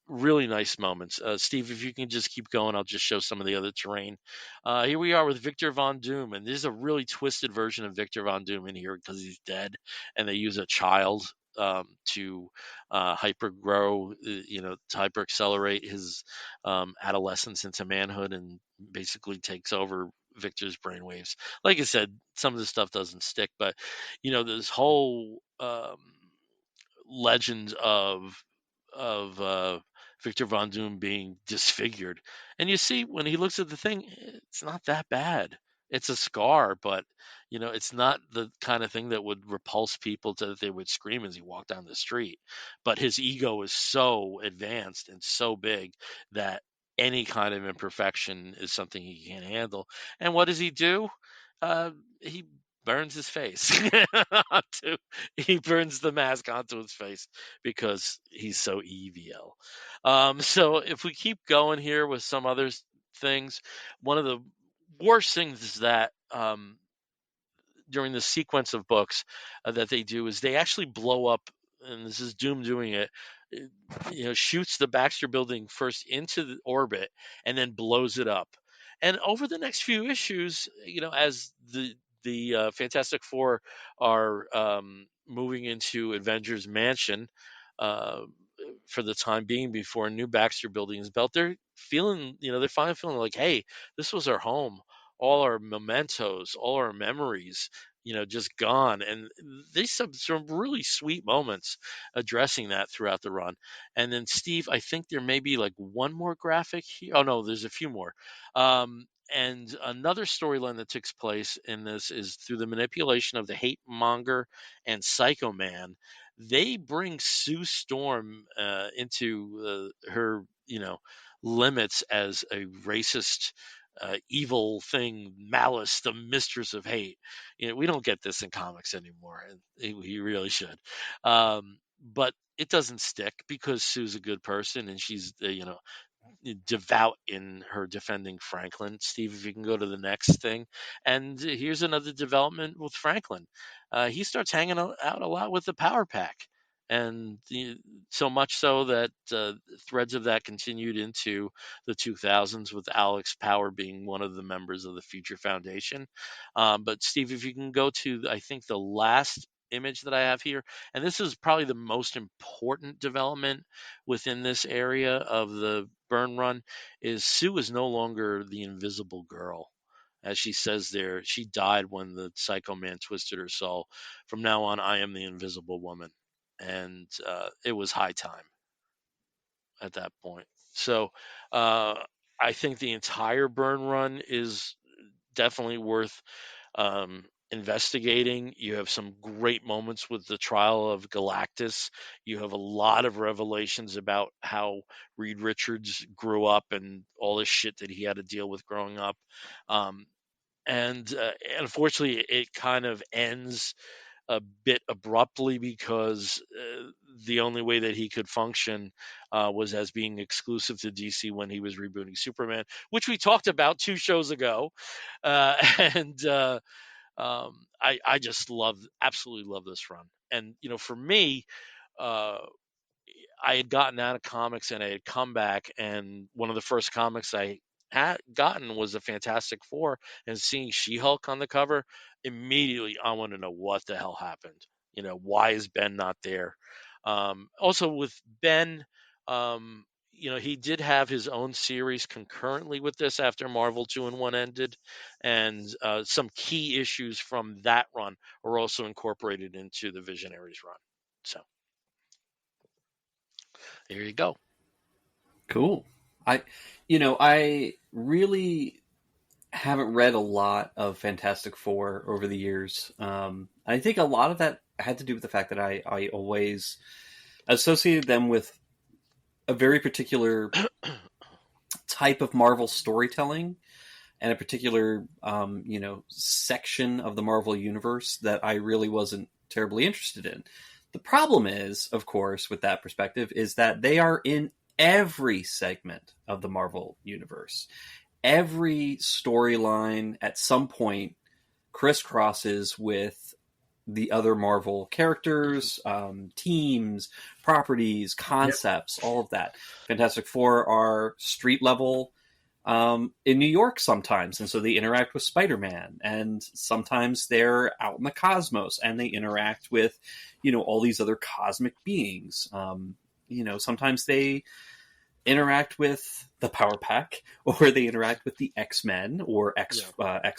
Really nice moments. Steve, if you can just keep going, I'll just show some of the other terrain. Here we are with Victor Von Doom, and there's a really twisted version of Victor Von Doom in here because he's dead, and they use a child to hyper grow, to hyper accelerate his adolescence into manhood, and basically takes over Victor's brainwaves. Like I said, some of the stuff doesn't stick, but this whole legend of Victor Von Doom being disfigured. And you see, when he looks at the thing, it's not that bad. It's a scar, but it's not the kind of thing that would repulse people to that they would scream as he walked down the street. But his ego is so advanced and so big that any kind of imperfection is something he can't handle. And what does he do? He burns his face he burns the mask onto his face because he's so evil. So if we keep going here with some other things, one of the worst things is that during the sequence of books that they do is they actually blow up, and this is Doom doing it. Shoots the Baxter Building first into the orbit and then blows it up. And over the next few issues, as the Fantastic Four are moving into Avengers Mansion uh, for the time being before a new Baxter Building is built, they're feeling, they're finally feeling like, hey, this was our home. All our mementos, all our memories, just gone. And there's some really sweet moments addressing that throughout the run. And then, Steve, I think there may be like one more graphic here. Oh, no, there's a few more. And another storyline that takes place in this is through the manipulation of the hate monger and Psycho Man. They bring Sue Storm into her, limits as a racist, evil thing, Malice, the mistress of hate. We don't get this in comics anymore, and we really should. But it doesn't stick because Sue's a good person, and she's, devout in her defending Franklin. Steve, if you can go to the next thing. And here's another development with Franklin. He starts hanging out a lot with the Power Pack. And so much so that threads of that continued into the 2000s, with Alex Power being one of the members of the Future Foundation. But Steve, if you can go to, I think, the last image that I have here, and this is probably the most important development within this area of the Byrne run, is Sue is no longer the invisible girl. As she says there, she died when the Psycho Man twisted her soul. From now on, I am the invisible woman. And it was high time at that point. So I think the entire Byrne run is definitely worth investigating. You have some great moments with the trial of Galactus. You have a lot of revelations about how Reed Richards grew up and all this shit that he had to deal with growing up. And unfortunately, it kind of ends a bit abruptly because the only way that he could function was as being exclusive to DC when he was rebooting Superman, which we talked about 2 shows ago. And I just absolutely love this run. And, for me, I had gotten out of comics and I had come back, and one of the first comics I had gotten was the Fantastic Four, and seeing She-Hulk on the cover, immediately I want to know what the hell happened. Why is Ben not there? Also with Ben, he did have his own series concurrently with this after Marvel 2-in-1 ended, and some key issues from that run are also incorporated into the Visionaries run. So there you go. Cool. I really haven't read a lot of Fantastic Four over the years. I think a lot of that had to do with the fact that I always associated them with a very particular type of Marvel storytelling and a particular, section of the Marvel universe that I really wasn't terribly interested in. The problem is, of course, with that perspective, is that they are in every segment of the Marvel universe. Every storyline at some point crisscrosses with the other Marvel characters, teams, properties, concepts, all of that. Fantastic Four are street level in New York sometimes, and so they interact with Spider-Man, and sometimes they're out in the cosmos and they interact with, all these other cosmic beings. Sometimes they interact with the Power Pack, or they interact with the X-Men or X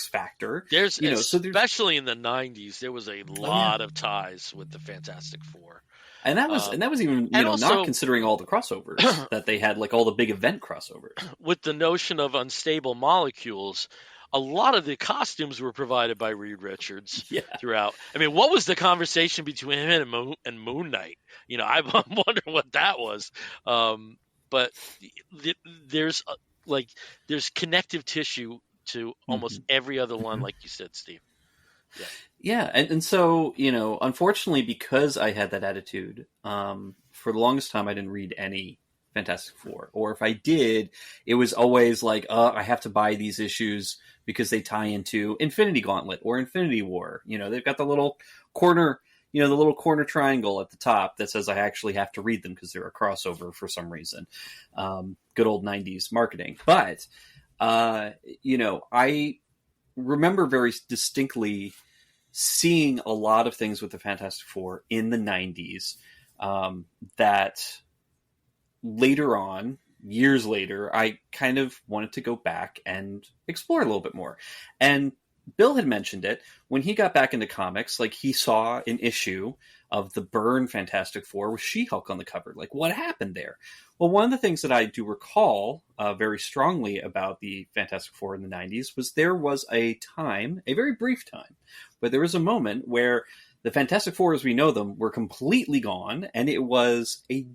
Factor. There's especially in the 90s, there was a lot of ties with the Fantastic Four. And that was even also, not considering all the crossovers that they had, like all the big event crossovers. With the notion of unstable molecules, a lot of the costumes were provided by Reed Richards throughout. I mean, what was the conversation between him and Moon Knight? I wonder what that was. But there's connective tissue to almost every other one, like you said, Steve. Yeah, and so, unfortunately, because I had that attitude, for the longest time I didn't read any Fantastic Four. Or if I did, it was always like, I have to buy these issues because they tie into Infinity Gauntlet or Infinity War. You know, they've got the little corner, the little corner triangle at the top that says I actually have to read them because they're a crossover for some reason. Good old 90s marketing. But, I remember very distinctly seeing a lot of things with the Fantastic Four in the 90s that later on, years later, I kind of wanted to go back and explore a little bit more. And Bill had mentioned it when he got back into comics. Like, he saw an issue of the Byrne Fantastic Four with She-Hulk on the cover. Like, what happened there? Well, one of the things that I do recall very strongly about the Fantastic Four in the 90s was there was a time, a very brief time, but there was a moment where the Fantastic Four as we know them were completely gone, and it was a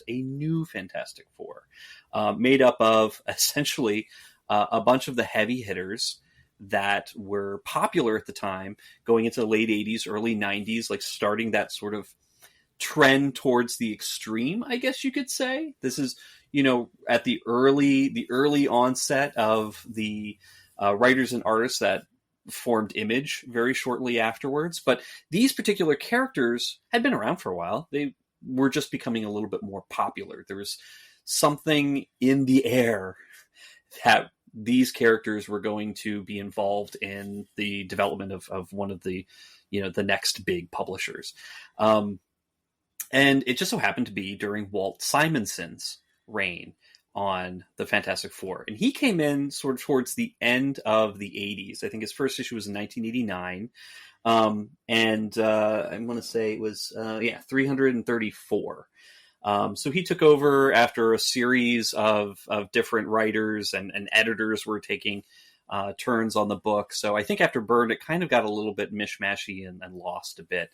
new Fantastic Four, made up of essentially a bunch of the heavy hitters that were popular at the time, going into the late 80s, early 90s, like starting that sort of trend towards the extreme, I guess you could say. This is, at the early onset of the writers and artists that formed Image very shortly afterwards. But these particular characters had been around for a while. They were just becoming a little bit more popular. There was something in the air that these characters were going to be involved in the development of one of the, the next big publishers. And it just so happened to be during Walt Simonson's reign on the Fantastic Four. And he came in sort of towards the end of the 80s. I think his first issue was in 1989. And I'm going to say it was, 334. So he took over after a series of different writers and editors were taking turns on the book. So I think after Byrne, it kind of got a little bit mishmashy and lost a bit.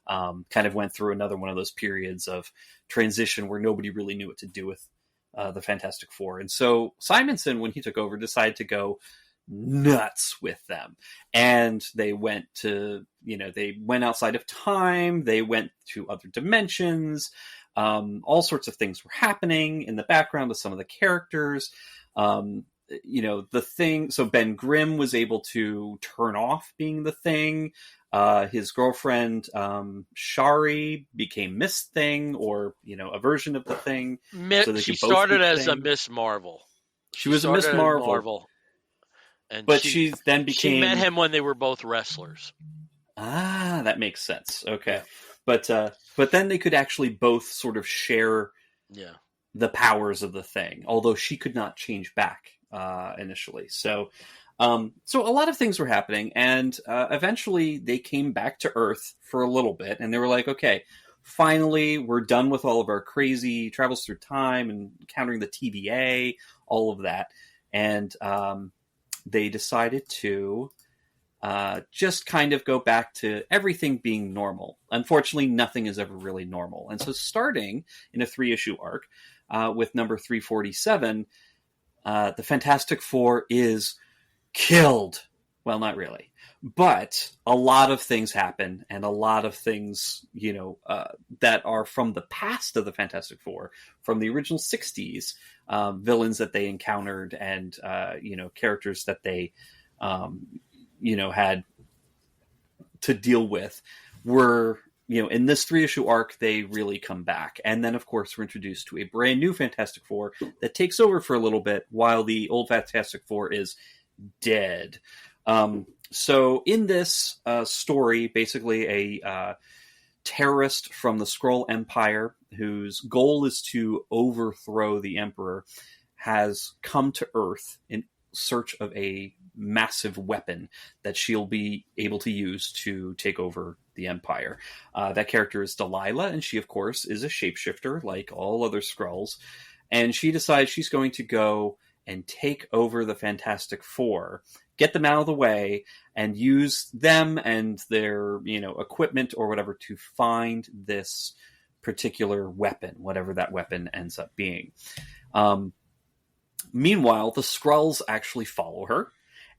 Kind of went through another one of those periods of transition where nobody really knew what to do with the Fantastic Four. And so Simonson, when he took over, decided to go nuts with them. And they went to, they went outside of time. They went to other dimensions. All sorts of things were happening in the background with some of the characters. The Thing. So Ben Grimm was able to turn off being the Thing. His girlfriend, Shari, became Miss Thing, or, a version of the Thing. She started as a Miss Marvel. She was a Miss Marvel. But she then became... She met him when they were both wrestlers. Ah, that makes sense. Okay. But then they could actually both sort of share the powers of the Thing, although she could not change back initially. So a lot of things were happening, and eventually they came back to Earth for a little bit, and they were like, okay, finally, we're done with all of our crazy travels through time and countering the TVA, all of that. And they decided to just kind of go back to everything being normal. Unfortunately, nothing is ever really normal. And so starting in a 3-issue arc with number 347, the Fantastic Four is killed. Well, not really. But a lot of things happen, and a lot of things, that are from the past of the Fantastic Four, from the original 60s, villains that they encountered and, characters that they, had to deal with were, in this 3-issue arc, they really come back. And then, of course, we're introduced to a brand new Fantastic Four that takes over for a little bit while the old Fantastic Four is dead. So in this story, basically a terrorist from the Skrull Empire, whose goal is to overthrow the Emperor, has come to Earth in search of a massive weapon that she'll be able to use to take over the Empire. That character is Delilah, and she, of course, is a shapeshifter like all other Skrulls. And she decides she's going to go and take over the Fantastic Four, get them out of the way, and use them and their, equipment or whatever to find this particular weapon, whatever that weapon ends up being. Meanwhile, the Skrulls actually follow her,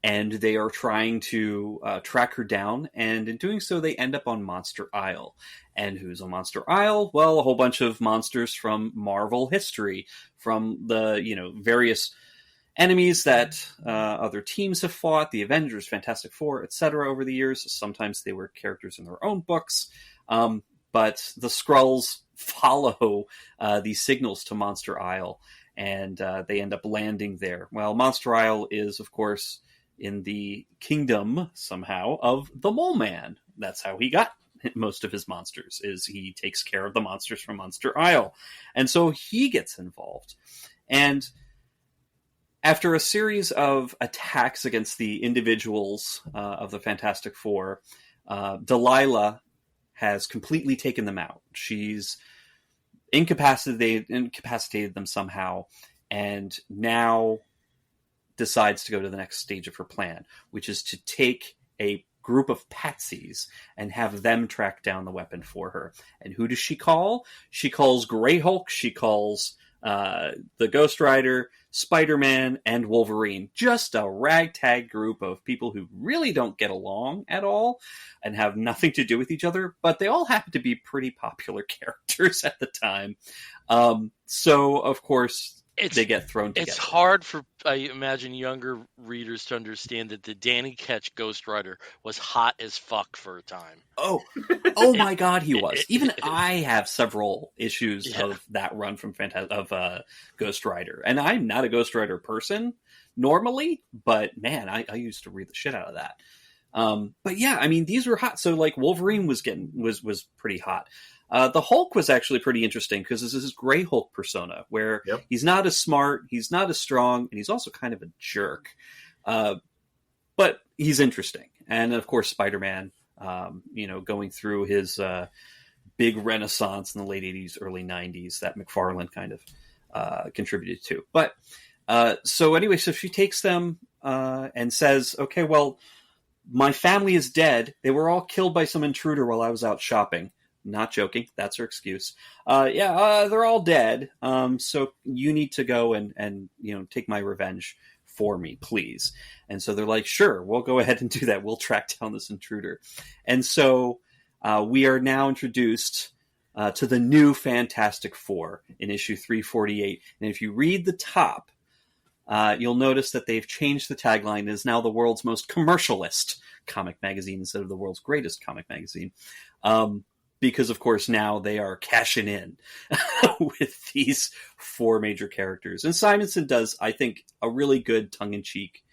and they are trying to track her down. And in doing so, they end up on Monster Isle. And who's on Monster Isle? Well, a whole bunch of monsters from Marvel history, from the various enemies that other teams have fought, the Avengers, Fantastic Four, etc. over the years. Sometimes they were characters in their own books. But the Skrulls follow these signals to Monster Isle, and they end up landing there. Well, Monster Isle is, of course, in the kingdom, somehow, of the Mole Man. That's how he got most of his monsters, is he takes care of the monsters from Monster Isle. And so he gets involved. And after a series of attacks against the individuals of the Fantastic Four, Delilah has completely taken them out. She's incapacitated them somehow, and now decides to go to the next stage of her plan, which is to take a group of patsies and have them track down the weapon for her. And who does she call? She calls Grey Hulk, she calls the Ghost Rider, Spider-Man, and Wolverine. Just a ragtag group of people who really don't get along at all and have nothing to do with each other, but they all happen to be pretty popular characters at the time. So, of course, they get thrown together. It's hard for, I imagine, younger readers to understand that the Danny Ketch Ghost Rider was hot as fuck for a time. Oh my God, he was. Even I have several issues of that run from Ghost Rider. And I'm not a Ghost Rider person normally, but man, I used to read the shit out of that. But yeah, I mean, these were hot. So like Wolverine was pretty hot. The Hulk was actually pretty interesting because this is his Grey Hulk persona, where he's not as smart, he's not as strong, and he's also kind of a jerk. But he's interesting. And of course, Spider-Man, going through his big renaissance in the late 80s, early 90s that McFarlane kind of contributed to. But so anyway, so she takes them and says, okay, well, my family is dead. They were all killed by some intruder while I was out shopping. Not joking. That's her excuse. They're all dead. So you need to go and take my revenge for me, please. And so they're like, sure, we'll go ahead and do that. We'll track down this intruder. And so we are now introduced to the new Fantastic Four in issue 348. And if you read the top, you'll notice that they've changed the tagline. It is now the world's most commercialist comic magazine instead of the world's greatest comic magazine. Because, of course, now they are cashing in with these four major characters. And Simonson does, I think, a really good tongue-in-cheek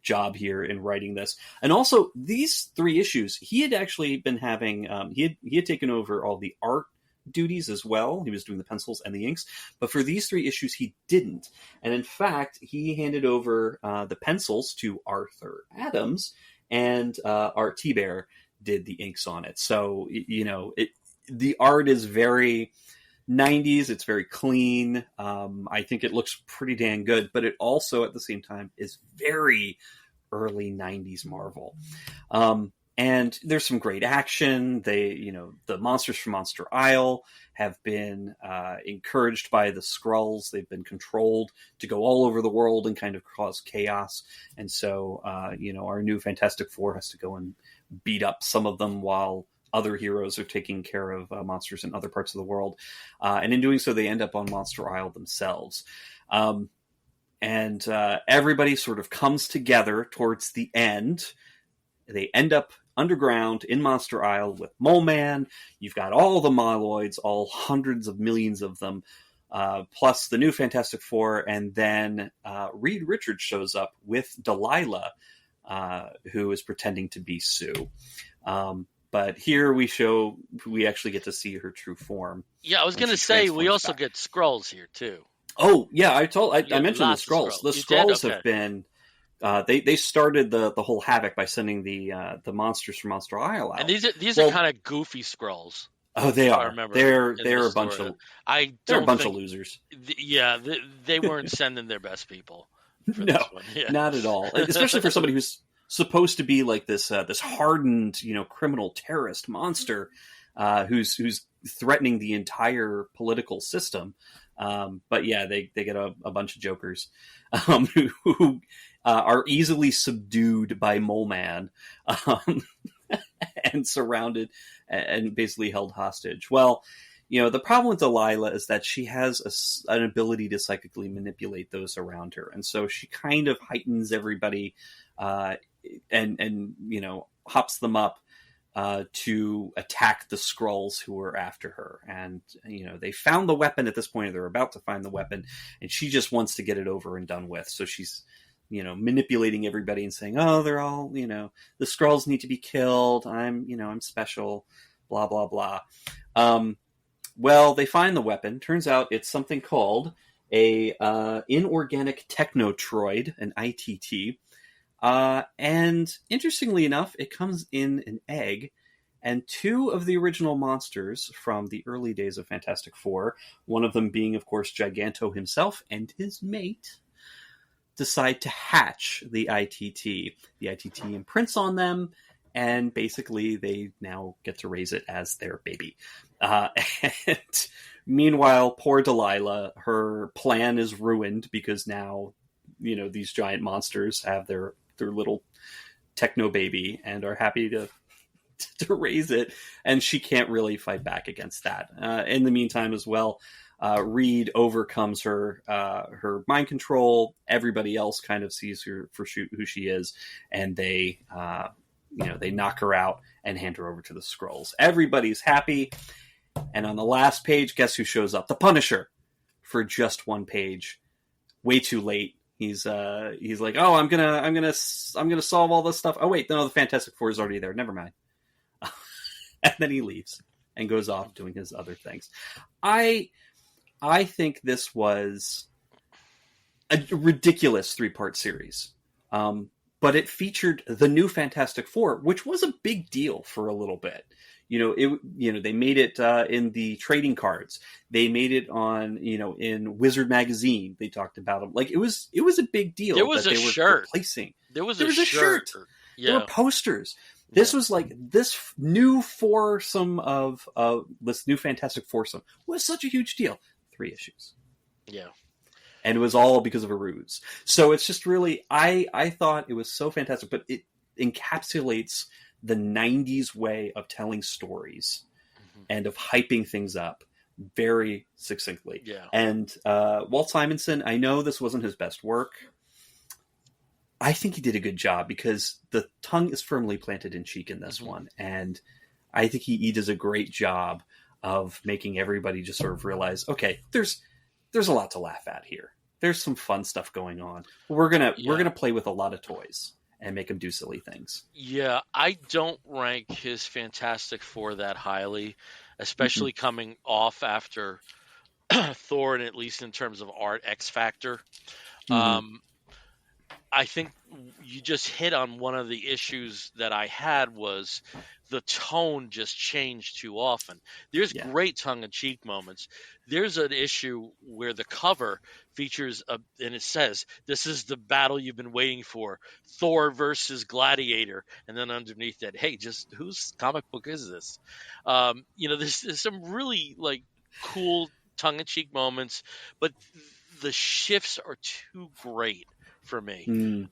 job here in writing this. And also, these 3 issues, he had actually been having... he had taken over all the art duties as well. He was doing the pencils and the inks. But for these 3 issues, he didn't. And in fact, he handed over the pencils to Arthur Adams, and Art T-Bear did the inks on it. So, the art is very 90s. It's very clean. I think it looks pretty damn good, but it also at the same time is very early 90s Marvel. And there's some great action. The monsters from Monster Isle have been encouraged by the Skrulls. They've been controlled to go all over the world and kind of cause chaos. And so, our new Fantastic Four has to go and beat up some of them while other heroes are taking care of monsters in other parts of the world. And in doing so, they end up on Monster Isle themselves. And everybody sort of comes together towards the end. They end up underground in Monster Isle with Mole Man. You've got all the Moloids, all hundreds of millions of them, plus the new Fantastic Four. And then Reed Richards shows up with Delilah, who is pretending to be Sue. But here we actually get to see her true form. Yeah, I was going to say, we also get Skrulls here, too. Oh, yeah, I mentioned the Skrulls. The Skrulls have been... they started the whole havoc by sending the monsters from Monster Isle out. And these are kind of goofy Skrulls. Oh, they are. They're a bunch of losers. They weren't sending their best people. No, not at all. Especially for somebody who's supposed to be like this hardened, criminal terrorist monster, who's threatening the entire political system. But yeah, they get a bunch of jokers who are easily subdued by Mole Man, and surrounded and basically held hostage. Well, the problem with Delilah is that she has an ability to psychically manipulate those around her. And so she kind of heightens everybody and hops them up to attack the Skrulls who are after her. And, they found the weapon at this point, or they're about to find the weapon, and she just wants to get it over and done with. So she's, manipulating everybody and saying, oh, they're all, the Skrulls need to be killed. I'm special, blah, blah, blah. Well, they find the weapon. Turns out it's something called a inorganic technotroid, an ITT. And interestingly enough, it comes in an egg. And two of the original monsters from the early days of Fantastic Four, one of them being, of course, Giganto himself and his mate, decide to hatch the ITT. The ITT imprints on them, and basically they now get to raise it as their baby. And meanwhile, poor Delilah, her plan is ruined because now, these giant monsters have their little techno baby and are happy to raise it, and she can't really fight back against that. In the meantime as well, Reed overcomes her mind control. Everybody else kind of sees her for who she is, and they knock her out and hand her over to the Skrulls. Everybody's happy. And on the last page, guess who shows up? The Punisher, for just one page. Way too late. He's like, oh, I'm gonna solve all this stuff. Oh wait, no, the Fantastic Four is already there. Never mind. And then he leaves and goes off doing his other things. I think this was a ridiculous 3-part series. But it featured the new Fantastic Four, which was a big deal for a little bit. They made it in the trading cards. They made it on, in Wizard magazine. They talked about them. Like it was a big deal. There was a shirt. Replacing. There was a shirt. Yeah. There were posters. This was like this new foursome of this new Fantastic Foursome was such a huge deal. 3 issues. Yeah. And it was all because of a ruse. So it's just really, I thought it was so fantastic, but it encapsulates the 90s way of telling stories and of hyping things up very succinctly. Yeah. And Walt Simonson, I know this wasn't his best work. I think he did a good job because the tongue is firmly planted in cheek in this one. And I think he does a great job of making everybody just sort of realize, okay, there's a lot to laugh at here. There's some fun stuff going on. We're gonna play with a lot of toys and make them do silly things. Yeah, I don't rank his Fantastic Four that highly, especially coming off after Thor, and at least in terms of art, X Factor. I think you just hit on one of the issues that I had was the tone just changed too often. There's great tongue-in-cheek moments. There's an issue where the cover features, and it says, this is the battle you've been waiting for, Thor versus Gladiator. And then underneath that, hey, just whose comic book is this? There's some really cool tongue-in-cheek moments, but the shifts are too great for me.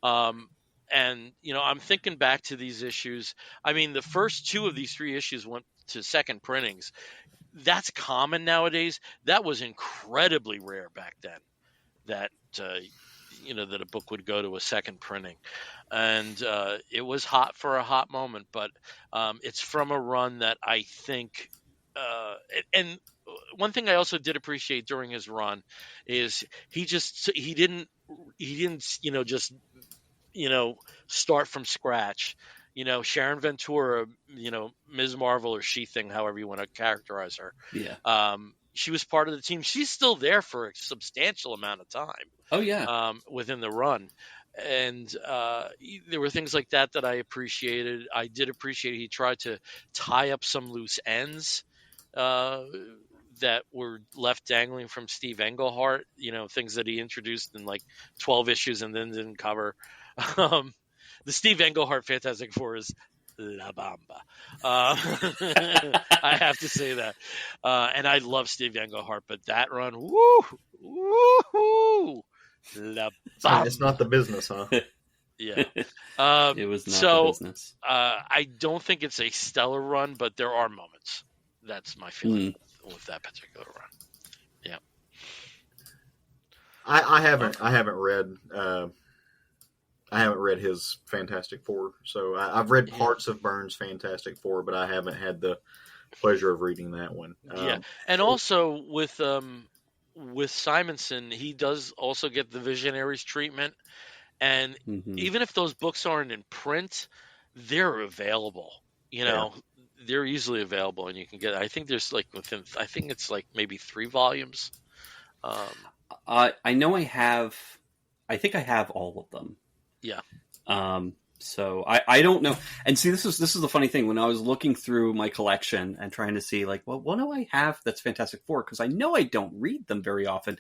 And, I'm thinking back to these issues. I mean, the first 2 of these 3 issues went to second printings. That's common nowadays. That was incredibly rare back then, that a book would go to a second printing. And it was hot for a hot moment, but it's from a run that I think and one thing I also did appreciate during his run is he didn't just start from scratch. Sharon Ventura, Ms. Marvel or She-Thing, however you want to characterize her. Yeah. She was part of the team. She's still there for a substantial amount of time. Oh yeah. Within the run. And there were things like that I appreciated. I did appreciate he tried to tie up some loose ends that were left dangling from Steve Englehart, things that he introduced in 12 issues and then didn't cover. The Steve Englehart Fantastic Four is La Bamba. I have to say that. And I love Steve Englehart, but that run, woo, La Bamba. It's not the business, huh? Yeah. It was not So the business. I don't think it's a stellar run, but there are moments. That's my feeling with that particular run. Yeah. I haven't read his Fantastic Four, so I've read parts of Byrne's Fantastic Four, but I haven't had the pleasure of reading that one. Yeah, and also with Simonson, he does also get the Visionaries treatment, and even if those books aren't in print, they're available. You know, they're easily available, and you can get. I think there's like I think it's like maybe 3 volumes. I know I have. I think I have all of them. Yeah. So I don't know. And see, this is the funny thing. When I was looking through my collection and trying to see, like, well, what do I have that's Fantastic Four? Because I know I don't read them very often.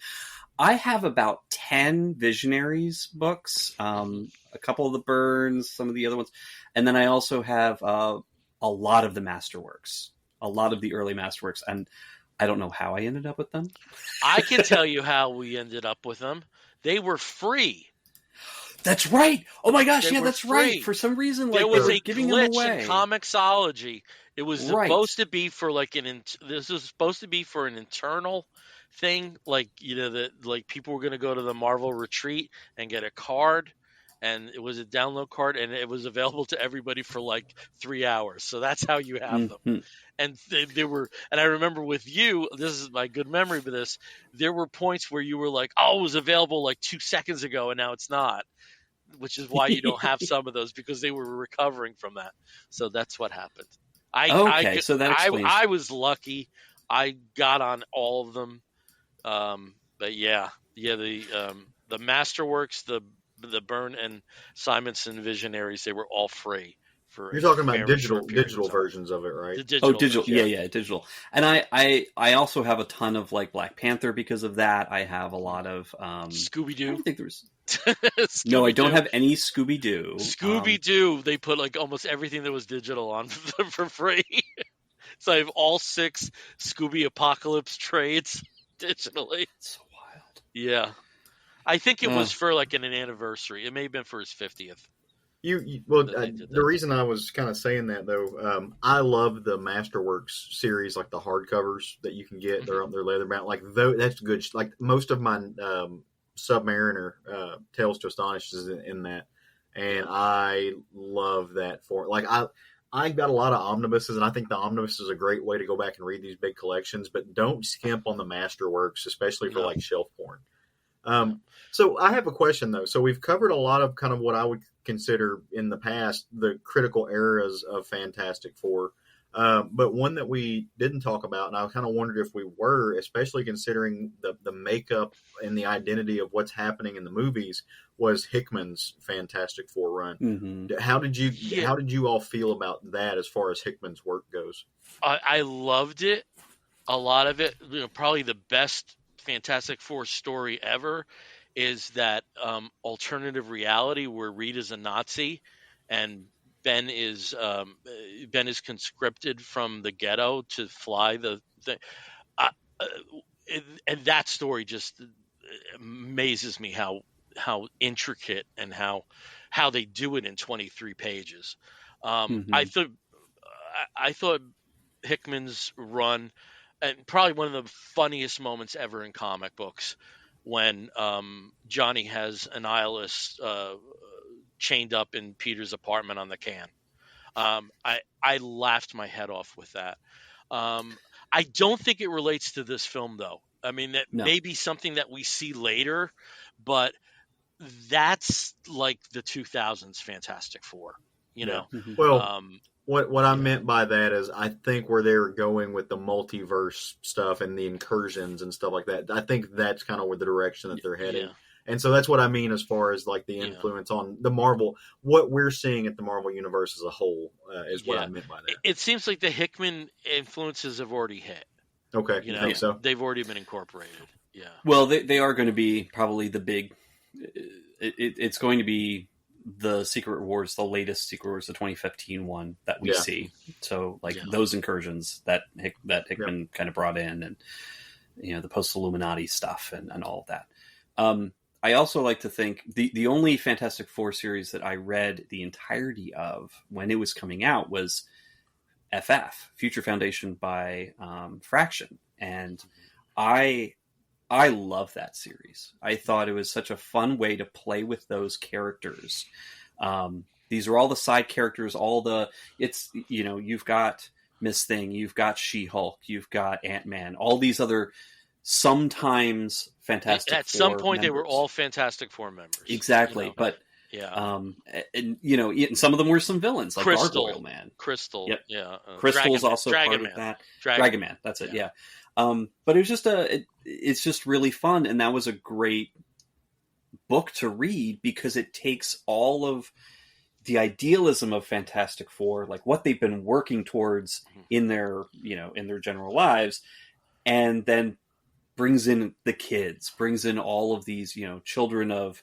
I have about 10 Visionaries books, a couple of the Byrnes, some of the other ones, and then I also have a lot of the Masterworks, a lot of the early Masterworks, and I don't know how I ended up with them. I can tell you how we ended up with them. They were free. That's right. Oh my gosh, yeah, that's free. Right. For some reason, like, there was a giving them away. glitch in Comixology. It was supposed to be for like this was supposed to be for an internal thing, like, you know, that like people were going to go to the Marvel retreat and get a card, and it was a download card, and it was available to everybody for like 3 hours. So that's how you have them. And they were, and I remember with you, this is my good memory for this, there were points where you were like, oh, it was available like 2 seconds ago, and now it's not, which is why you don't have some of those, because they were recovering from that. So that's what happened. So that explains. I was lucky. I got on all of them. But the Masterworks, the Byrne and Simonson Visionaries, they were all free. You're talking about digital versions of it, right? Digital. Yeah, digital. And I also have a ton of like Black Panther because of that. I have a lot of Scooby-Doo. I don't think there's No, I don't have any Scooby-Doo. Scooby-Doo, they put like almost everything that was digital on for free. So I have all 6 Scooby Apocalypse trades digitally. It's so wild. Yeah. I think it was for like an anniversary. It may have been for his 50th. The reason I was kind of saying that though, I love the Masterworks series, like the hardcovers that you can get. They're leather bound, like that's good. Like most of my Submariner Tales to Astonish is in that, and I love that for like I got a lot of omnibuses, and I think the omnibus is a great way to go back and read these big collections. But don't skimp on the Masterworks, especially for like shelf porn. So I have a question though. So we've covered a lot of kind of what I would consider in the past the critical eras of Fantastic Four, but one that we didn't talk about, and I kind of wondered if we were, especially considering the makeup and the identity of what's happening in the movies, was Hickman's Fantastic Four run. How did you all feel about that as far as Hickman's work goes? I loved it. A lot of it, probably the best Fantastic Four story ever is that alternative reality where Reed is a Nazi and Ben is conscripted from the ghetto to fly the thing. And that story just amazes me how intricate and how they do it in 23 pages. I thought Hickman's run, and probably one of the funniest moments ever in comic books, when Johnny has a nihilist chained up in Peter's apartment on the can. I laughed my head off with that. I don't think it relates to this film, though. I mean, that may be something that we see later, but that's like the 2000s Fantastic Four, you know? Well, what I meant by that is I think where they were going with the multiverse stuff and the incursions and stuff like that, I think that's kind of where the direction that they're heading. Yeah. And so that's what I mean as far as like the influence on the Marvel, what we're seeing at the Marvel Universe as a whole is what I meant by that. It seems like the Hickman influences have already hit. Okay, you think so? They've already been incorporated. Yeah. Well, they are going to be probably the big. It's going to be the Secret Wars, the latest Secret Wars, the 2015 one that we see. So like those incursions that Hickman kind of brought in, and the post Illuminati stuff and all of that. I also like to think the only Fantastic Four series that I read the entirety of when it was coming out was FF, Future Foundation by Fraction. And I love that series. I thought it was such a fun way to play with those characters. These are all the side characters, you've got Miss Thing, you've got She-Hulk, you've got Ant-Man, all these other sometimes Fantastic Four At some point, members. they were all Fantastic Four members. Exactly, but and some of them were some villains, like Crystal, Gargoyle Man. Crystal, yep. yeah. Crystal's also Dragon part Man. of that. Dragon Man, that's it, yeah. But it was just it's just really fun, and that was a great book to read because it takes all of the idealism of Fantastic Four, like what they've been working towards in their general lives, and then brings in the kids, brings in all of these, children of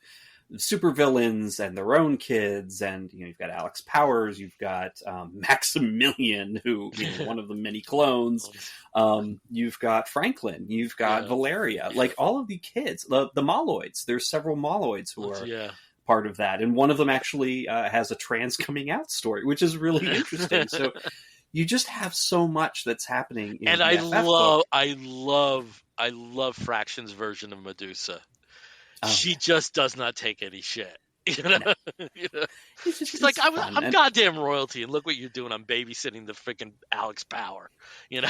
supervillains and their own kids, and you've got Alex Powers, you've got Maximilian, who one of the many clones, you've got Franklin, you've got Valeria, like all of the kids, the Moloids. There's several Moloids who are part of that, and one of them actually has a trans coming out story, which is really interesting. So you just have so much that's happening in and I love Fraction's version of Medusa. She just does not take any shit. No. She's like, I'm goddamn royalty, and look what you're doing. I'm babysitting the freaking Alex Power. And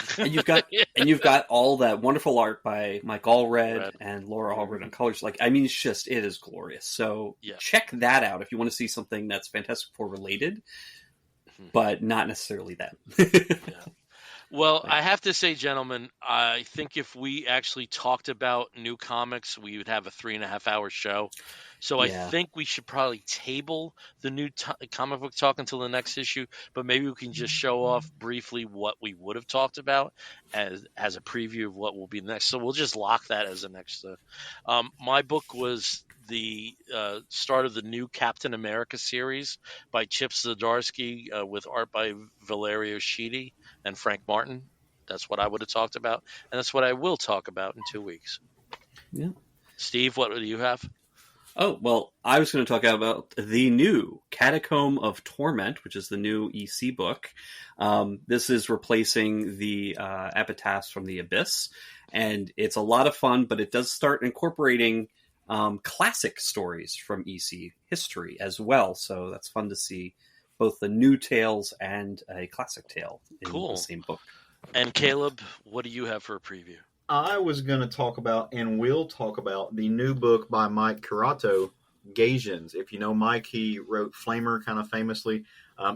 you've got all that wonderful art by Mike Allred and Laura Allred on colors. Like, I mean, it is glorious. So check that out if you want to see something that's Fantastic Four related, but not necessarily that. Well, I have to say, gentlemen, I think if we actually talked about new comics, we would have a 3.5-hour show. So I think we should probably table the new comic book talk until the next issue, but maybe we can just show off briefly what we would have talked about as a preview of what will be next. So we'll just lock that as the next. My book was the start of the new Captain America series by Chip Zdarsky with art by Valerio Schiti and Frank Martin. That's what I would have talked about, and that's what I will talk about in 2 weeks. Yeah. Steve, what do you have? Oh, well, I was going to talk about the new Catacomb of Torment, which is the new EC book. This is replacing the Epitaphs from the Abyss, and it's a lot of fun, but it does start incorporating classic stories from EC history as well, so that's fun to see both the new tales and a classic tale in the same book. And Caleb, what do you have for a preview? I was going to talk about, and will talk about, the new book by Mike Curato, Gaysians. If you know Mike, he wrote Flamer kind of famously.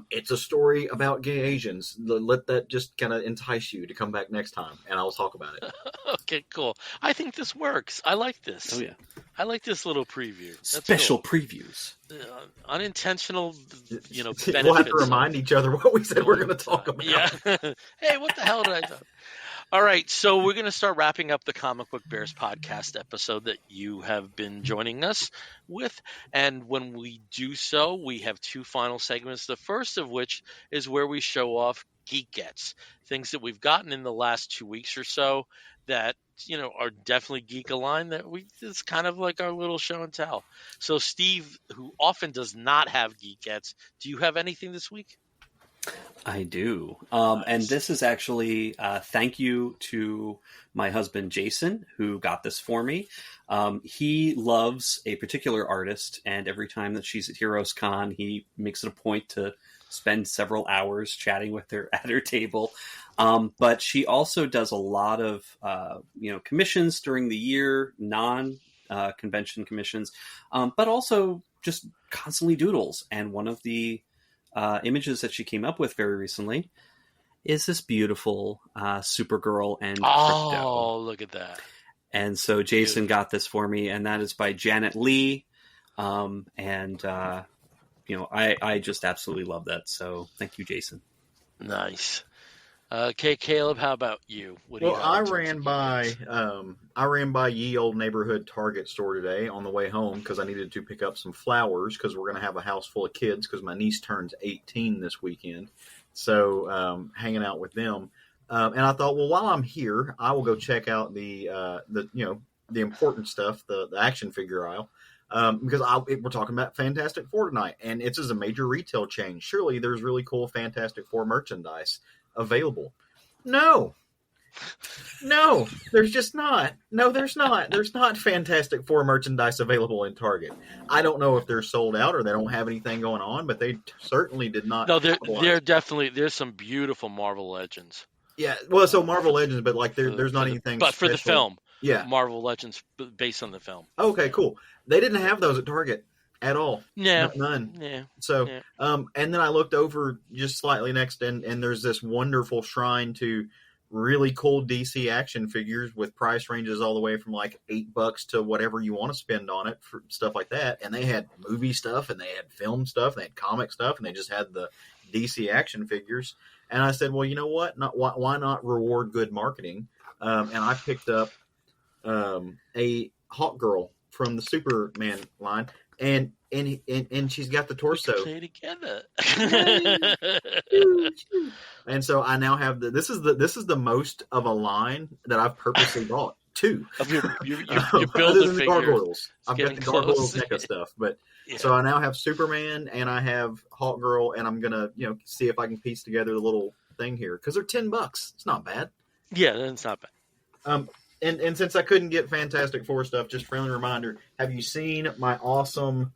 It's a story about gay Asians. Let that just kind of entice you to come back next time, and I'll talk about it. Okay, cool. I think this works. I like this. Oh, yeah. I like this little preview. That's special cool. Previews. Unintentional, benefits. We'll have to remind each other what we said we're going to talk about. Yeah. Hey, what the hell did I do? All right, so we're going to start wrapping up the Comic Book Bears podcast episode that you have been joining us with. And when we do so, we have two final segments, the first of which is where we show off Geek Gets, things that we've gotten in the last 2 weeks or so that, are definitely geek aligned, that it's kind of like our little show and tell. So Steve, who often does not have Geek Gets, do you have anything this week? I do. And this is actually thank you to my husband, Jason, who got this for me. He loves a particular artist, and every time that she's at Heroes Con, he makes it a point to spend several hours chatting with her at her table. But she also does a lot of, commissions during the year, non-convention commissions, but also just constantly doodles. And one of the images that she came up with very recently is this beautiful Supergirl and Crypto. Oh, look at that. And so Jason got this for me, and that is by Janet Lee. I just absolutely love that. So thank you, Jason. Nice. Okay, Caleb, how about you? I ran by Ye Old Neighborhood Target store today on the way home because I needed to pick up some flowers because we're going to have a house full of kids because my niece turns 18 this weekend. So hanging out with them. And I thought, well, while I'm here, I will go check out the important stuff, the action figure aisle. Because we're talking about Fantastic Four tonight, and it's as a major retail chain. Surely there's really cool Fantastic Four merchandise available. No, there's just not. No, there's not. There's not Fantastic Four merchandise available in Target. I don't know if they're sold out or they don't have anything going on, but they certainly did not. No, there's some beautiful Marvel Legends. Yeah, well, so Marvel Legends, but like there's not anything. But for the film, yeah, Marvel Legends based on the film. Okay, cool. They didn't have those at Target at all. Yeah, none. Yeah. So, and then I looked over just slightly next, and there's this wonderful shrine to really cool DC action figures with price ranges all the way from like $8 to whatever you want to spend on it for stuff like that. And they had movie stuff, and they had film stuff, and they had comic stuff, and they just had the DC action figures. And I said, well, you know what? Why not reward good marketing? And I picked up a Hawk Girl from the Superman line, and she's got the torso. We play together. And so I now have this is the most of a line that I've purposely bought. Two of your other builder than the figures. gargoyles. I've got the gargoyles close. NECA stuff, but so I now have Superman and I have Hawk Girl, and I'm gonna see if I can piece together the little thing here because they're $10. It's not bad. Yeah, that's not bad. And since I couldn't get Fantastic Four stuff, just friendly reminder: have you seen my awesome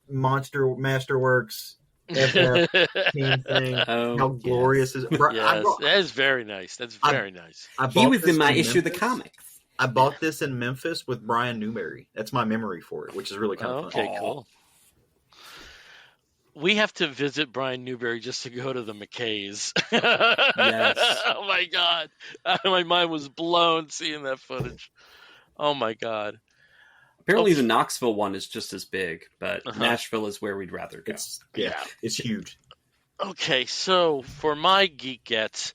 Monster Masterworks FF team thing? How glorious is it? Yes, that is very nice. That's very nice. He was in my issue of the comics. I bought this in Memphis with Brian Newberry. That's my memory for it, which is really kind of fun. Okay, cool. We have to visit Brian Newberry just to go to the McKays. Yes. Oh my God. My mind was blown seeing that footage. Oh my God. Apparently the Knoxville one is just as big, but Nashville is where we'd rather go. It's huge. Okay, so for my geek gets,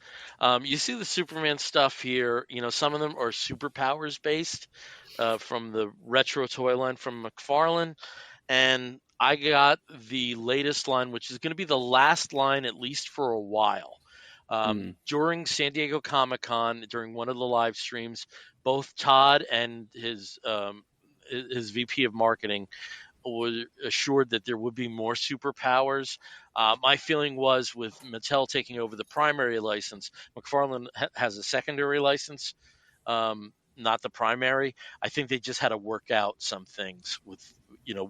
you see the Superman stuff here. Some of them are superpowers based from the retro toy line from McFarlane, and I got the latest line, which is going to be the last line at least for a while. During San Diego Comic-Con, during one of the live streams, both Todd and his VP of marketing were assured that there would be more superpowers. My feeling was with Mattel taking over the primary license, McFarlane has a secondary license, not the primary. I think they just had to work out some things with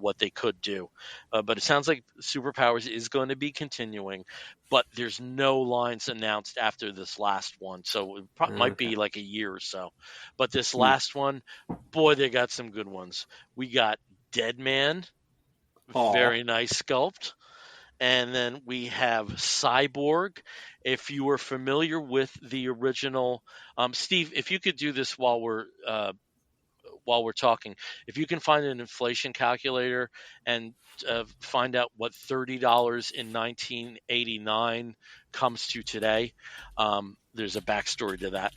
what they could do. But it sounds like Superpowers is going to be continuing, but there's no lines announced after this last one. So it might be like a year or so. But this last one, boy, they got some good ones. We got Dead Man, very nice sculpt. And then we have Cyborg. If you were familiar with the original, Steve, if you could do this while we're talking, if you can find an inflation calculator and find out what $30 in 1989 comes to today, there's a backstory to that.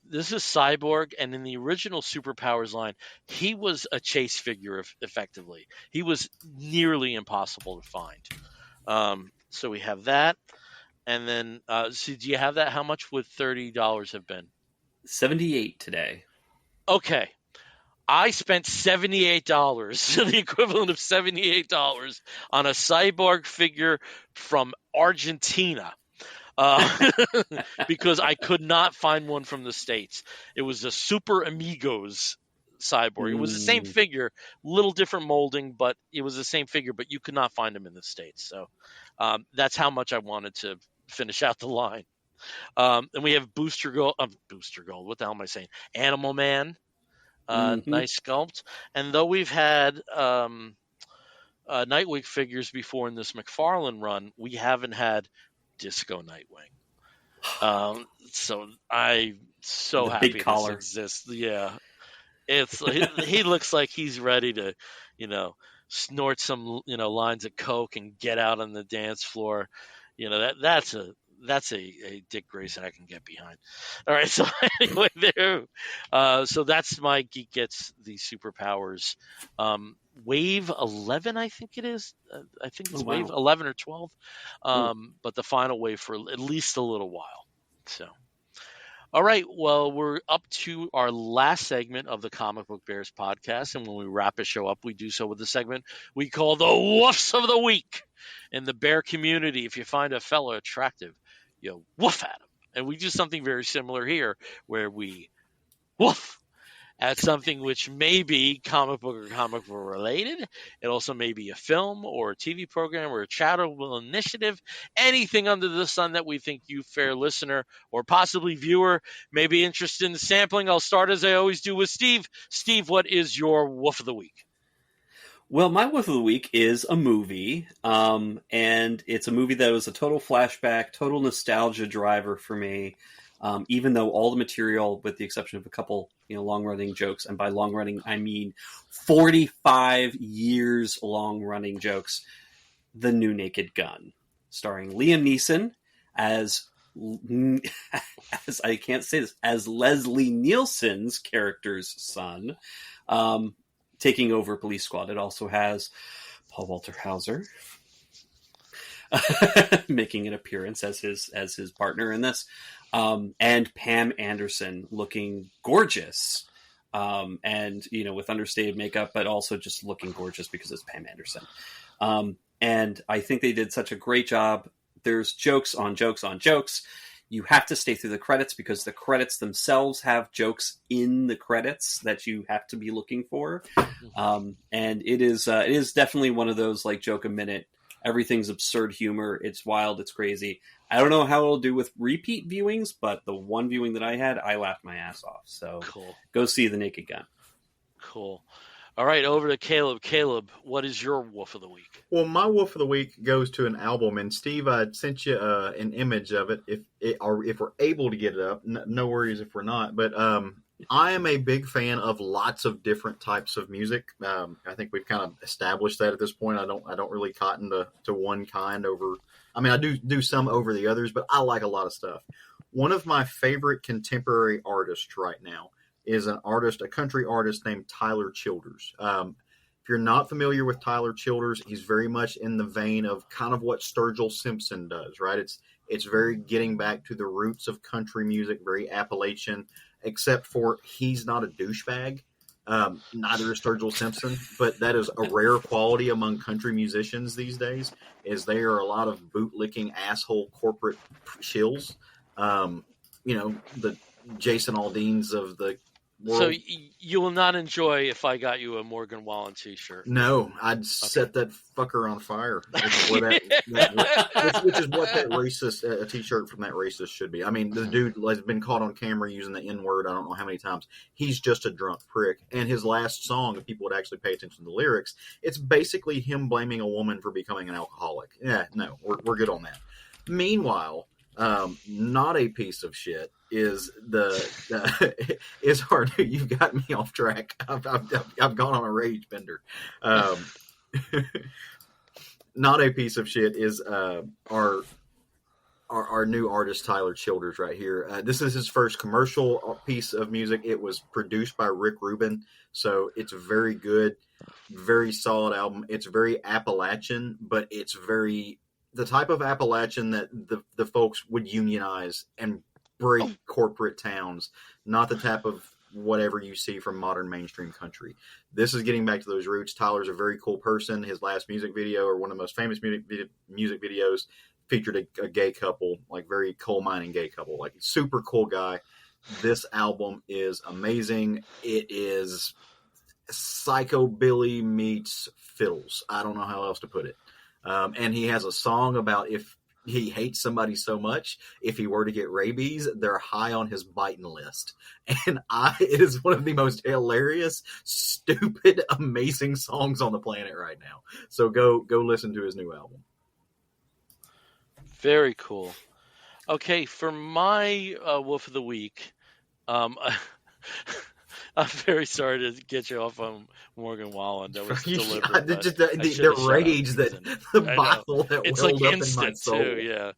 This is Cyborg, and in the original Superpowers line, he was a chase figure effectively. He was nearly impossible to find. So we have that. And then, so do you have that? How much would $30 have been? $78 today. Okay. I spent $78, the equivalent of $78 on a Cyborg figure from Argentina. Because I could not find one from the States. It was a Super Amigos Cyborg. It was the same figure, little different molding, but it was the same figure, but you could not find them in the States. So that's how much I wanted to finish out the line. And we have Booster Gold. What the hell am I saying? Animal Man. Nice sculpt. And though we've had Nightwing figures before in this McFarlane run, we haven't had Disco Nightwing. So I'm so happy this exists. Yeah. It's he looks like he's ready to, snort some, lines of coke and get out on the dance floor. That's a Dick Grayson I can get behind. All right, so anyway, so that's my Geek Gets the Superpowers. Wave 11, I think it is. I think it's Wave 11 or 12. But the final wave for at least a little while. So, All right. Well, we're up to our last segment of the Comic Book Bears podcast. And when we wrap a show up, we do so with a segment we call the Woofs of the Week. In the bear community, if you find a fellow attractive, you woof at him. And we do something very similar here where we woof at something which may be comic book or comic book related. It also may be a film or a TV program or a charitable initiative, anything under the sun that we think you, fair listener or possibly viewer, may be interested in sampling. I'll start as I always do with Steve. Steve, what is your woof of the week? Well, my woof of the week is a movie, and it's a movie that was a total flashback, total nostalgia driver for me. Even though all the material, with the exception of a couple, long-running jokes, and by long-running I mean 45 years long-running jokes, The New Naked Gun, starring Liam Neeson as I can't say this, as Leslie Nielsen's character's son, taking over Police Squad. It also has Paul Walter Hauser making an appearance as his partner in this. And Pam Anderson looking gorgeous, and with understated makeup, but also just looking gorgeous because it's Pam Anderson. And I think they did such a great job. There's jokes on jokes on jokes. You have to stay through the credits because the credits themselves have jokes in the credits that you have to be looking for. And it is definitely one of those like joke a minute. Everything's absurd humor. It's wild. It's crazy. I don't know how it'll do with repeat viewings, but the one viewing that I had, I laughed my ass off. So Cool. Go see The Naked Gun. Cool. All right, over to Caleb. Caleb, what is your woof of the week? Well, my woof of the week goes to an album, and Steve, I sent you an image of it. If we're able to get it up, no worries if we're not. But I am a big fan of lots of different types of music. I think we've kind of established that at this point. I don't really cotton to one kind over. I mean, I do some over the others, but I like a lot of stuff. One of my favorite contemporary artists right now is a country artist named Tyler Childers. If you're not familiar with Tyler Childers, he's very much in the vein of kind of what Sturgill Simpson does, right? It's very getting back to the roots of country music, very Appalachian, except for he's not a douchebag. Neither is Sturgill Simpson, but that is a rare quality among country musicians these days, is they are a lot of bootlicking asshole corporate shills. The Jason Aldeans of the world. So you will not enjoy if I got you a Morgan Wallen t-shirt. No, I'd set that fucker on fire. Which is what that racist, a t-shirt from that racist should be. I mean, the dude has been caught on camera using the N-word I don't know how many times. He's just a drunk prick. And his last song, if people would actually pay attention to the lyrics, it's basically him blaming a woman for becoming an alcoholic. Yeah, no, we're good on that. Meanwhile, not a piece of shit is is hard. You've got me off track. I've gone on a rage bender. Not a piece of shit is our new artist Tyler Childers right here. This is his first commercial piece of music. It was produced by Rick Rubin, so it's a very good, very solid album. It's very Appalachian, but it's very the type of Appalachian that the folks would unionize and break corporate towns, not the type of whatever you see from modern mainstream country. This is getting back to those roots. Tyler's a very cool person. His last music video, or one of the most famous music videos, featured a gay couple, like very coal mining gay couple, like super cool guy. This album is amazing. It is Psychobilly meets fiddles. I don't know how else to put it. And he has a song about if he hates somebody so much, if he were to get rabies, they're high on his biting list. And it is one of the most hilarious, stupid, amazing songs on the planet right now. So go listen to his new album. Very cool. Okay, for my woof of the week, I'm very sorry to get you off on Morgan Wallen. That was deliberate. The rage that the bottle that it's welled like up in my instant soul. too.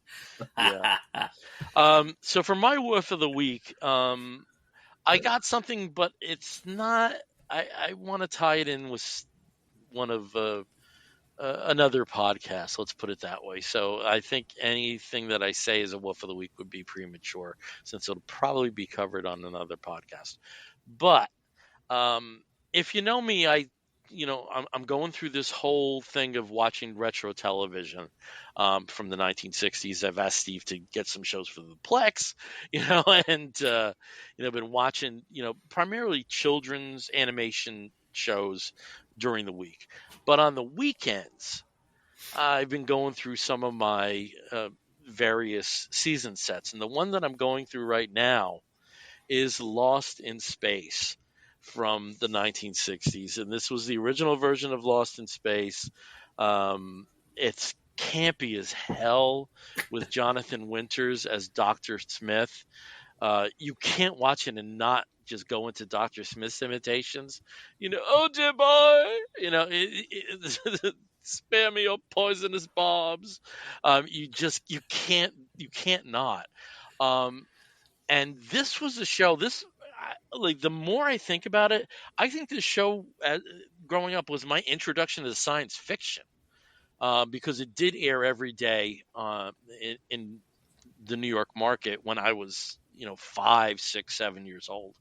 Yeah. So for my woof of the week, I got something, but it's not. I want to tie it in with one of another podcast. Let's put it that way. So I think anything that I say as a Wolf of the Week would be premature, since it'll probably be covered on another podcast. But if you know me, I'm going through this whole thing of watching retro television from the 1960s. I've asked Steve to get some shows for the Plex, and been watching, primarily children's animation shows during the week. But on the weekends, I've been going through some of my various season sets, and the one that I'm going through right now is Lost in Space from the 1960s, and this was the original version of Lost in Space. It's campy as hell with Jonathan Winters as Dr. Smith. You can't watch it and not just go into Dr. Smith's imitations. Oh dear boy, spare me your poisonous barbs. You can't not. And this was a show. The more I think about it, I think this show, growing up, was my introduction to science fiction, because it did air every day in the New York market when I was, 5, 6, 7 years old.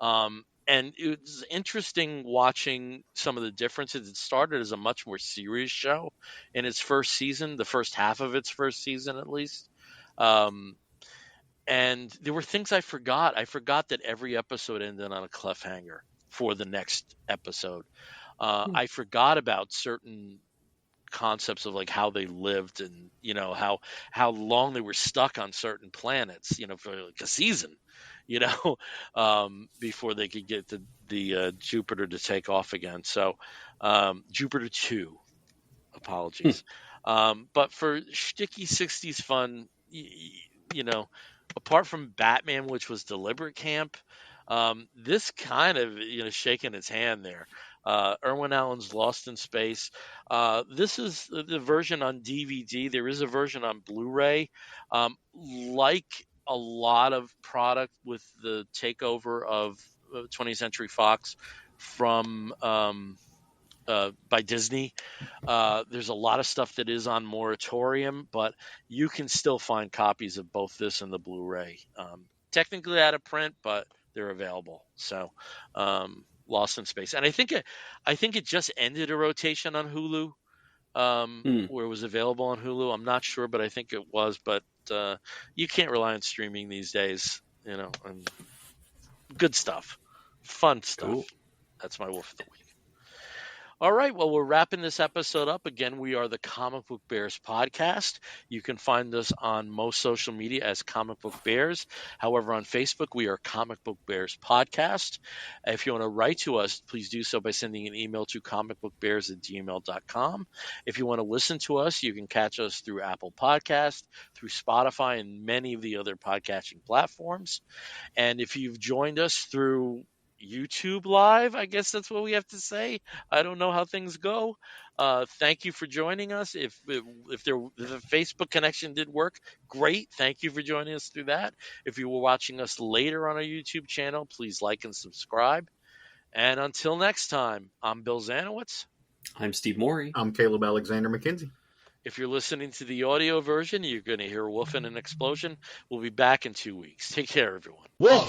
And it was interesting watching some of the differences. It started as a much more serious show in its first season, the first half of its first season at least. And there were things I forgot. I forgot that every episode ended on a cliffhanger for the next episode. I forgot about certain concepts of like how they lived and how long they were stuck on certain planets, for like a season, before they could get the Jupiter to take off again. So Jupiter 2, apologies. But for shticky 60s fun, apart from Batman, which was deliberate camp, this kind of shaking its hand there. Irwin Allen's Lost in Space. This is the version on DVD. There is a version on Blu-ray. Like a lot of product with the takeover of 20th Century Fox from by Disney, there's a lot of stuff that is on moratorium, but you can still find copies of both this and the Blu-ray. Technically out of print, but they're available. So Lost in Space, and I think it just ended a rotation on Hulu, where it was available on Hulu. I'm not sure, but I think it was. But you can't rely on streaming these days, and good stuff, fun stuff. Cool. That's my Wolf of the Week. All right, well, we're wrapping this episode up. Again, we are the Comic Book Bears podcast. You can find us on most social media as Comic Book Bears. However, on Facebook, we are Comic Book Bears Podcast. If you want to write to us, please do so by sending an email to comicbookbears@gmail.com. If you want to listen to us, you can catch us through Apple Podcast, through Spotify, and many of the other podcasting platforms. And if you've joined us through YouTube Live, I guess that's what we have to say. I don't know how things go. Thank you for joining us. If the Facebook connection did work, great. Thank you for joining us through that. If you were watching us later on our YouTube channel, please like and subscribe. And until next time, I'm Bill Zanowitz. I'm Steve Morey. I'm Caleb Alexander McKenzie. If you're listening to the audio version, you're going to hear a woof and an explosion. We'll be back in 2 weeks. Take care, everyone. Woof!